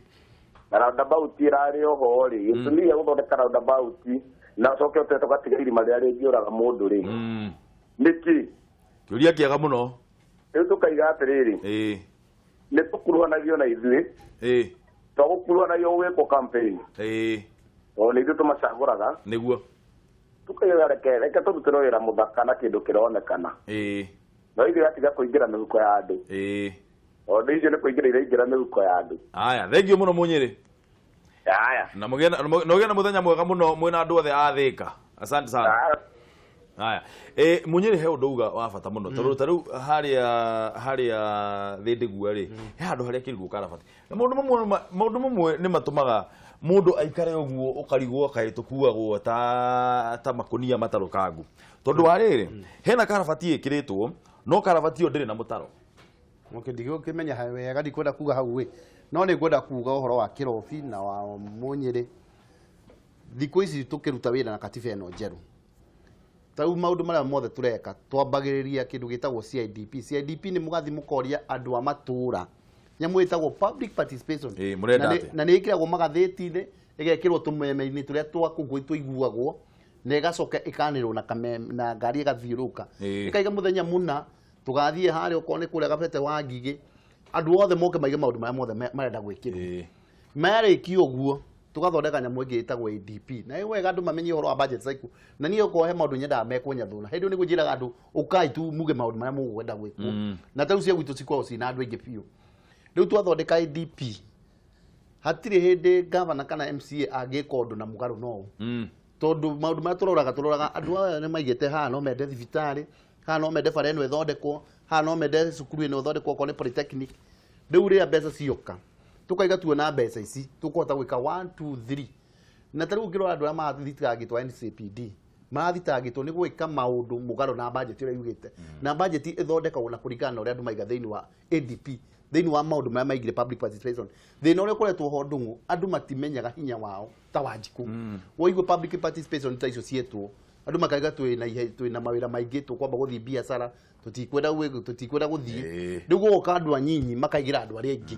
na roundabout ĩrarĩ oho rĩ gĩtũmi gĩa gũthondeka roundabout na coke ũtete ũgatiga irima rĩrĩa rĩngĩũraga mũndũ rĩ nĩkĩ kĩũria kĩega mũno rĩu tũkaiga atĩrĩrĩ nĩ tũkuruhanagio na ithuĩ twagũkuruhanagio gwĩkwo campaign o nĩ ithuĩ tũmacagũraga nĩguo tũkaiga reke tũrutĩre wĩra mũthaka na kĩndũ kĩronekana no ithuĩ gatiga kũingĩra mĩhuko ya andũ o ndĩ icio nĩ kũingĩra iraingĩra mĩhuko ya andũ aya thengio mũno Munyĩrĩ na mũgĩe na mũthenya mwega mũno mwĩna andũ othe a Thika asante sana haya Munyĩrĩ he ũndũ uga wa bata mũno ta rĩu harĩa thĩndigua rĩ he handũ harĩa kĩrigũ karabati na maũndũ mamwe nĩ matũmaga mũndũ aikare ũguo ũkarigwo kaĩ tũkuagwo ta makonia matarũkangu tondũ wa rĩrĩ hena karabati ĩkĩrĩtwo no karabati ĩyo ndĩrĩ na mũtaro ndigũkĩmenya wega ndikwenda kuga hau no nĩ ngwenda kuga ũhoro wa Kĩrobi na wa Munyĩrĩ thikũ ici tũkĩruta wĩra na katiba ĩno njerũ tarĩu maũndũ marĩa mothe tũreka twambagĩrĩria kĩndũ gĩtagwo CIDP nĩ mũgathi mũkoria andũ a matũũra nyamũ ĩtagwo public participation na nĩ ĩkĩragwo magathĩti-inĩ ĩgekĩrwo tũmeme-inĩ tũrĩa tũiguagwo na ĩgacoka ĩkanĩrwo na ngari ĩgathiũrũka ĩkaiga mũthenya mũna tũgathiĩ harĩa okorwo nĩ kũrĩa Gabete wa Ngigĩ andũ othe moke maige maũndũ marĩa mothe marenda gwĩkĩrwo marĩkia ũguo tugathondeka nyamũ ĩngĩ ĩtagwo ADP na wega andũ mamenye ũhoro wa budget cycle na niĩ okorwo he maũndũ nyendaga mekwo nyathũna hĩndĩ nĩguo njĩraga andũ ũkai tu muge maũndũ marĩa mũkwenda gwĩkwo na tarĩu cia gwitũ cikoragwo ciĩna andũ aingĩ biũ rĩu twathondeka ADP hatirĩ hĩndĩ gavana kana MCA angĩka ũndũ na mũgarũ no tondũ maũndũ marĩa tũroraga andũ aya nĩ maigĩte haha no mende thibitarĩ haha no mende bara ĩno ĩthondekwo haha no mende cukuru ĩno ĩthondekwo okorwo nĩ polytechnic rĩu rĩrĩa mbeca cioka tukaiga tuona mbeca ici tukota gwika 1 2 3 na tarĩu ngĩrora andũ arĩa mathitangĩtwo NCPD mathitangĩtwo nĩ gwĩka maũndũ mũgarũ na budget ĩrĩa yugĩte na budget ĩthondekagwo na kũringana na ũrĩa andũ maiga thĩinĩ wa ADP thĩinĩ wa maũndũ marĩa maigire public participation thĩna ũrĩa ũkoretwo ho ndũng'ũ andũ matimenyaga hinya wao ta Wanjikũ woigua public participation ta icio cietwo andũ makaiga twĩna mawĩra maingĩ tũkwamba gũthiĩ biacara tutikwenda gũthiĩ rĩu gũgoka andũ anyinyi makaigira andũ arĩa aingĩ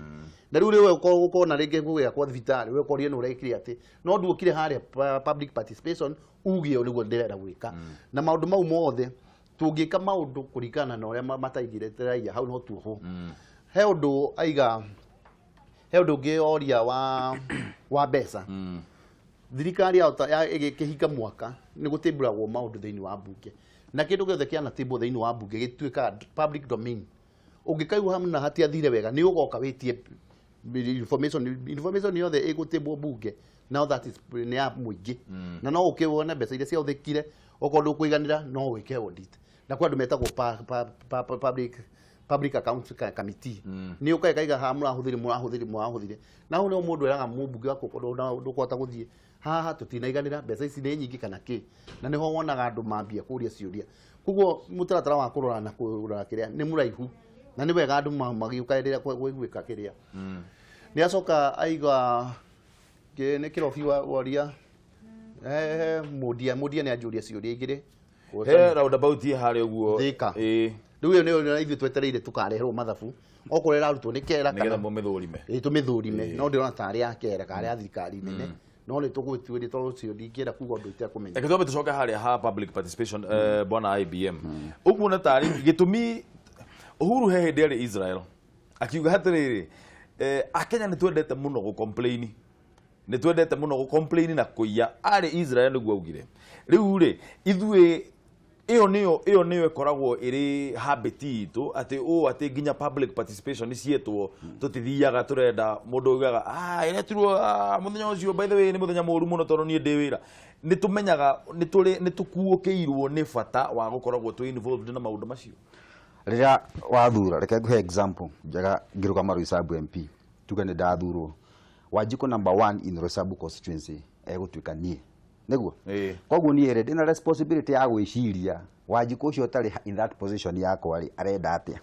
na rĩu rĩwe ũkorwo na rĩngĩ gwĩakwo thibitarĩ we ũkorie nĩ ũrekire atĩ no nduokire harĩa public participation uge o nĩguo ndĩrenda gwĩka na maũndũ mau mothe tũngĩka maũndũ kũringana na ũrĩa mataigire raia hau no tuoho he ũndũ ũngĩ oria wa mbeca thirikari ĩgĩkĩhinga mwaka nĩ gũtĩmbũragwo maũndũ thĩinĩ wa mbunge na kĩndũ gĩothe kĩana tĩmbwo thĩinĩ wa mbunge gĩtuĩkaga public domain ũngĩkaigua hamwe na hatiathire wega nĩ ũgoka wĩtie information yothe ĩgũtĩmbwo mbunge now that is nĩ ya mũingĩ na no ũkĩwone mbeca iria ciahũthĩkire okorwo ndũkũiganĩra no wĩke audit na kwa andũ metagwo public accounts committee nĩ ũkaiga ha mũrahũthĩre na hau nĩho mũndũ eraga mũmbunge wako ndũkũhota gũthiĩ haha tũtinaiganĩra mbeca ici nĩ nyingĩ kana kĩ na nĩho wonaga andũ mambia kũria ciũria koguo mũtaratara wa kũrora na kũrora kĩrĩa nĩ mũraihu na nĩ wega andũ magĩũka rĩrĩa gwĩka kĩrĩa nĩ acoka aiga nĩ Kĩrobi woria mũndia nĩ anjũria ciũria igĩrĩ he roundabout harĩa ũguo Thika rĩu ĩyo nĩyo ithuĩ twetereire tũkareherwo mathabu okorwo ĩrarutwo nĩ kera kana tũmĩthũrime no ndĩrona tarĩ ya kera kana ya thirikari nene no nĩ tũgũtuĩria tondũ ũcio ndingĩenda kuga ũndũ itekũmenya reke twambe tũcoke harĩa ha public participation bwana IBM ũguo na tarĩ gĩtũmi Uhuru he hende Israel akiuga hatiriri akenya ni twendete muno go complain ni twendete muno go complain na kuiya ari Israel niguo augire riu ri ithue iyo niyo ikoragwo iri habit itu ati ginya public participation ni cietwo tutithiaga turenda mundu ugaga iretirwo muthenya ucio by the way ni muthenya muru muno tondu nie ndi wira ni tumenyaga ni tukuukiirwo ni bata wa gukoragwo tu involved na maundu macio rira wathura reke nguhe example njaga ngiruka Roysambu MP tuge ni ndathurwo Wanjiku number 1 in Roysambu constituency egutwika nie niguo koguo nie rede na responsibility ya gwiciria Wanjiku ucio tari in that position yakwa ri arenda atia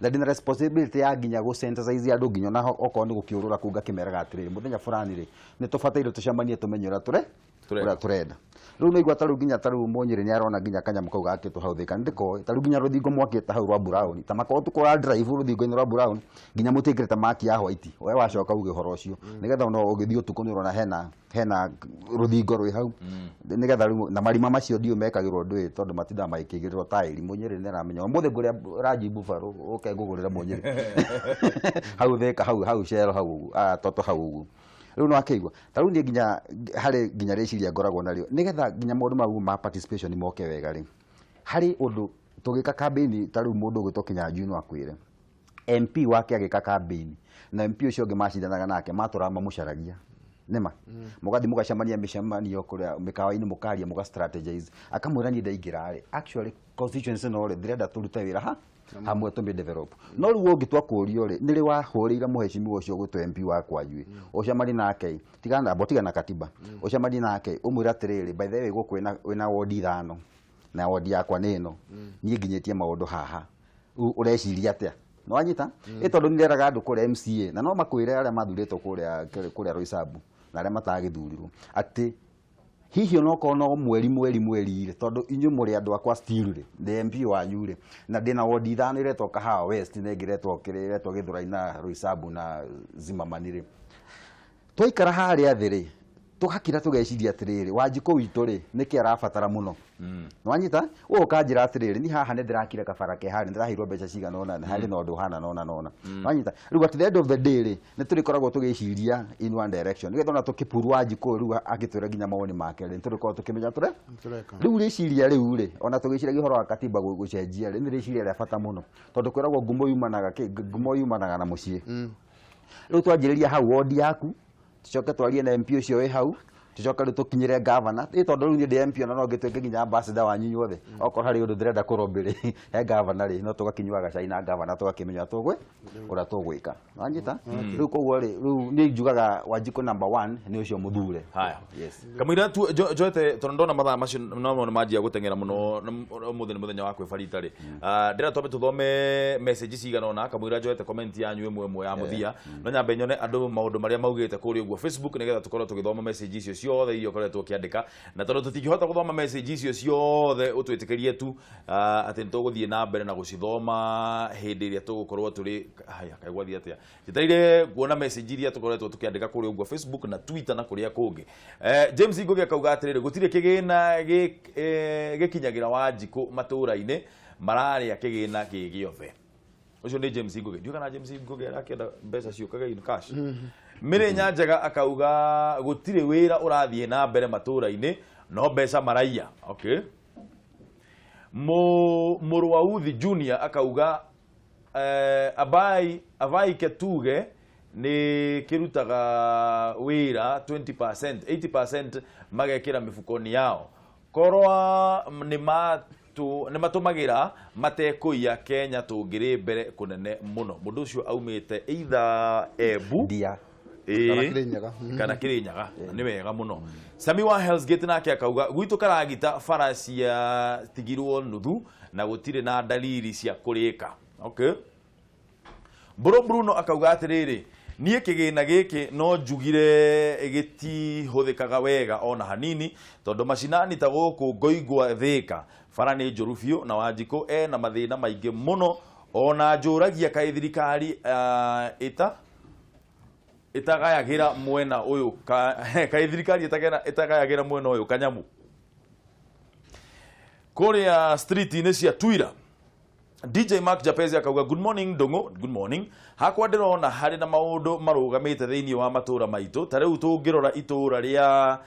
na ndina responsibility ya ginya go synthesize andu ginya na oko ni gukiurura kuga kimeraga atiri muthenya fulani ri ni tubataire tucemanie tumenyera turenda riu naigua taru ginya taru Munyiri ni arona ginya kanya mukauga ati tuhauthika ndiko taru ginya ruthingo mwakite hau rwa brown tamako tukora drive ruthingo ni rwa brown ginya mutikirite maki ya white we wacoka uge horo ucio nigetha no ugithio utuko ni urona hena ruthingo rwi hau nigetha na marima macio ndio mekagirwo ndwi tondu matinda maikigirwo tairi Munyiri ni aramenya muthe nguria raji buffalo uke ngugurira Munyiri hau theka hau shero hau toto hau riu no akeigwa taru ni ginya hari ginya reciria ngoragwo nario nigetha ginya mundu mau ma participation moke wega ri hari undu tugika campaign taru mundu gwitwo Kinyanjui no akwire MP wake agika campaign na MP ucio ngimacindanaga nake maturama mucaragia nema mugathi mugacamania micemania kuria mikawa-ini mukaria muga strategize akamwira ni ndaingira ri actually constituency no ri ndirenda turute wira ha hamwe tumbe develop no riu ungitwa kurio ri niri wahurira muheshimiwa ucio gwitwo MP wakwa njui ucamani nake tigana botiga na katiba ucamani nake umwira atiriri by the way guku wina wodi 5 na wodi yakwa nino nie nginyetie maundu haha ureciria atia no anyita tondu nireraga andu kuria MCA na no makwire aria mathuritwo kuria Roysambu na aria matagithurirwo ati hihi no kono mweri tondu inyu muri andu akwa still ri the MP wanyu ri na ndina wodi 5 iretwo Kahawa West na ngiretwo Githuraina Roysambu na Zimamani ri twaikara haria thiri tukakira tugeciria atiriri Wanjiku witu ri niki arabatara muno nwanyita ukanjira atiriri ni haha ne ndirakira kabara ke hari ndirahirwo mbeca cigana ona na hari no ndu hana nona nwanyita riu at the end of the day ri ni turikoragwo tugeciria in one direction nigetha ona tukipuru Wanjiku riu agitwira ginya mawoni make ri turikoragwo tukimenya tureka riu riciria riu ri ona tugeciria gihoro wa katiba gucenjia ri ni riciria ria bata muno tondu kwiragwo ngumo yumanaga na mucii riu twanjiriria hau wodi yaku tucoke twarie na MP ucio we hau tucoka riu tukinyire governor tondu riu ni MP ona no ngitweke ginya ambassador wanyu nyuothe okoro hari undu ndirenda kurombiri he governor ri no tugakinyuaga cai na governor tugakimenya ura tugwika wanjita riu koguo ri riu ni njugaga Wanjiku number 1 ni ucio muthure haya yes kamwira tu joete tondu ndona mathaa macio no manjia gutengera muno muthenya muthenya wa kwibarita ri ndira twambe tuthome message cigana ona kamwira joete comment yanyu imwe ya muthia no nyambe nyone andu maundu maria maugite kuri uguo Facebook nigetha tukorwo tugithoma message icio ciothe iyo koretwo kiandika na tondu tutingihota guthoma message icio ciothe utwitikirie tu ati nituguthie na mbere na gucithoma hindi iria tugukorwo turi haya kaigwathia atia titaire kuona message iria tukoretwo tukiandika kuri uguo Facebook na Twitter na kuria kungi James Ngugi akauga atiriri gutire kigina gikinyagira Wanjiku matura-ini mararia kigina gigiothe ucio ni James Ngugi ndio kana James Ngugi arakenda mbeca ciukaga in cash Mire Nyanjaga akauga gutire wira urathie na mbere matura-ini no mbeca maraia okay Muruauthi Junior akauga abai ketuge ni kirutaga wira 20% 80% magekira mifukoni yao korwa ni matumagira matekuia Kenya tungiri mbere kunene muno mundu ucio aumite either Ebu dia kana Kirinyaga ni wega muno Sami wa Hell's Gate nake akauga gwitu karagita farasi ya tigirwo nuthu na gutire na dalili cia kurika okay Bruno akauga atiriri nie kigina giki no njugire giti huthikaga wega ona hanini tondu macinani ta guku ngoigwa thika bara ni njuru biu na Wanjiku na mathina maingi muno ona njuragia kai thirikari itagayagira mwena uyu kai thirikari itagayagira mwena uyu kanyamu kuria street ni cia Twira DJ Mark Japezi akauga good morning Ndungu, good morning. Hakwa ndirona hari na maundu marugamite thiini wa matura maitu. Tariu tungirora itura ria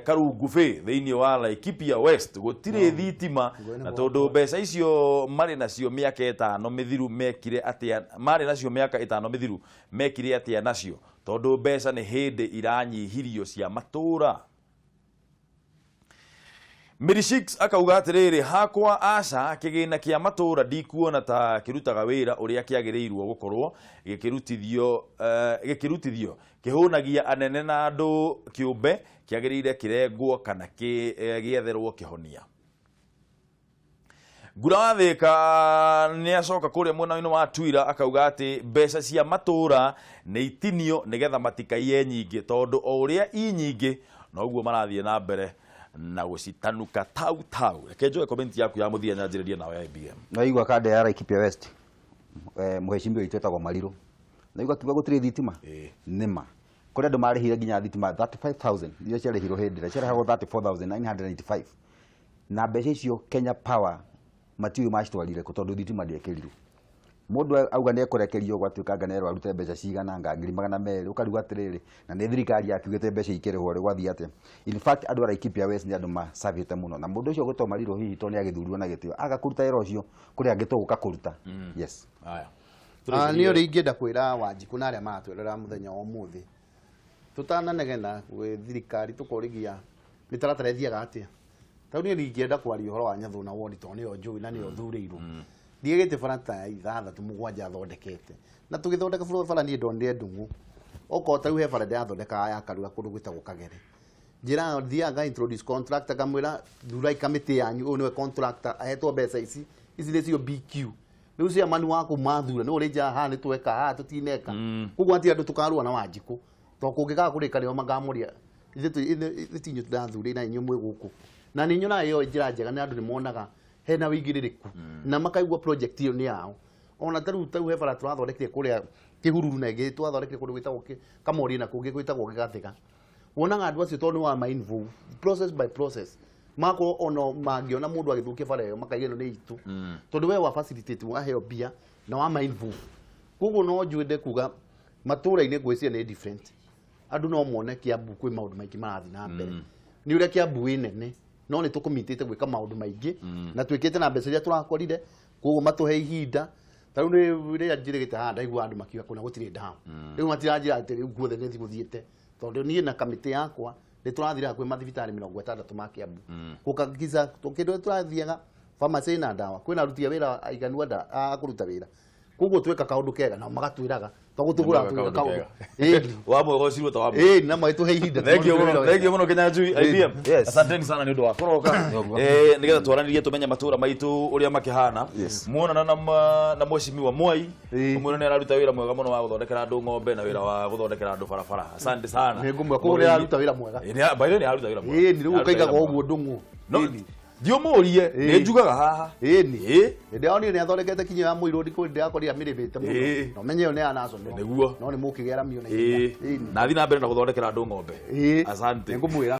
Cararuku thiini wa Laikipia West gutire thitima na tondu mbeca icio mari nacio miaka 5 mithiru mekire atia mari nacio miaka 5 mithiru mekire atia nacio tondu mbeca ni hindi iranyihirio cia matura. Mirishix akauga atiriri hakwa aca kigina kia matura ndikuona ta kirutaga wira uria kiagirirwo gukorwo gikirutithio kihunagia anene na andu kiumbe kiagirire kirengwo kana gietherwo kihonia. Ngura wa Thika ni acoka kuria mwena wa Twitter akauga ati mbeca cia matura ni itinio nigetha matikaiye nyingi tondu o uria i nyingi noguo marathie na mbere na gusitanuka tau. Rekenjoe comment yaku ya muthia nyanjiririe nawe IBM. Naigua kande ya Laikipia West. Muheshimiwa itwetagwo Mariro. Naigua kiuga gutire thitima. Nima. Kuri andu marihire nginya thitima 35000 iyo ciarihirwo hindira ciarehagwo 34995 na mbeca icio Kenya Power matiwe macitwarire tondu thitima ndiekirirwo. Mundu auga ne kurekerio gwatuika nganero arute mbeca cigana ngangiri 200 ukariwa atiriri na ni thirikari yakugite mbeca ikirihwo ri gwathi ate. In fact andu Laikipia West ni andu masavite muno na mundu ucio gutoma Mariro hihi to ni agithurirwo na gitio agakuruta wira ucio kuri angituguka kuruta. Yes. Aya. Ni uri ingenda kwira Wanjiku na aria matwerera muthenya wa muthi. Tutana negena we thirikari tukorigia mitaratara thiaga atia. Tau ni ingenda kwaria horo wa Nyathuna wodi to ni o njui na ni o thurirwo. Ndiegete farata ithatha tumugwanja thondekete na tugithondeka bũrũri bara ni ndonire Ndungu oko tau he bara ndathondeka ya Karua kundu gwitagwo Kagere njira thiaga introduce contractor kamwira thurai kamiti yanyu uyu niwe contractor ahetwo mbeca ici nicio BQ riu cia manu waku mathura ni uri nja ha ni tweka ha tutineka kuguo ati andu tukarua na Wanjiku to kungika kurika rio magamuria itinyu ndathuri na inyu mwe guku na ninyu na yo njira njega ni andu ni monaga hena wigiririku na makaigua project iyo ni yao ona tau he bara turathondekire kuria kihururu na ingi twathondekire kundu gwitagwo Kamori na kungi gwitagwo Gigathika wonaga andu acio tondu wa involve process by process mako ono mangiona mundu agithukia bara iyo makaigeno ni itu tondu we wa facilitate wa heo bia na wa involve kuguo no njuende kuga matura-ini gwiciria ni different andu no muone Kiambu kwi maundu maingi marathi na mbere ni uria Kiambu nene no ni tukumitite gwika maundu maingi na twikite na mbeca iria turakorire kuguo matuhe ihinda tau ni ria njirigite ha ndaigua andu makiuga kuna gutire ndawa riu matiranjira ati riu guothe ni thiguthiite tondu nie na kamiti yakwa ni turathira kwi mathibitari 60 ma Kiambu gukagiza tukindu turathiaga pharmacy na ndawa kwina aruti wira aiganu anda akuruta wira kuguo tweka kaundu kega na magatwiraga tugutugura kaundu wa mwego cirwo ta wa na maitu he ihinda thank you muno Kenya Njui IBM asanteni sana ni undu wa kuroka nigetha twaranirie tumenya matura maitu uria makihana muonana na mheshimiwa Mwai umwira ni araruta wira mwega muno wa guthondekera andu ng'ombe na wira wa guthondekera andu barabara asante sana ni ngumwe ko uri araruta wira mwega baile ni araruta wira mwega ni riu ukaigaga uguo Ndungu Dio murie ni njugaga haha ni ndio ni athondekete kinyo ya Muirodi ko ndio akoria miribite muno no menye ne anaso niguo no ni mukigera mio na thina mbere na guthondekera andu ng'ombe asante ngumwira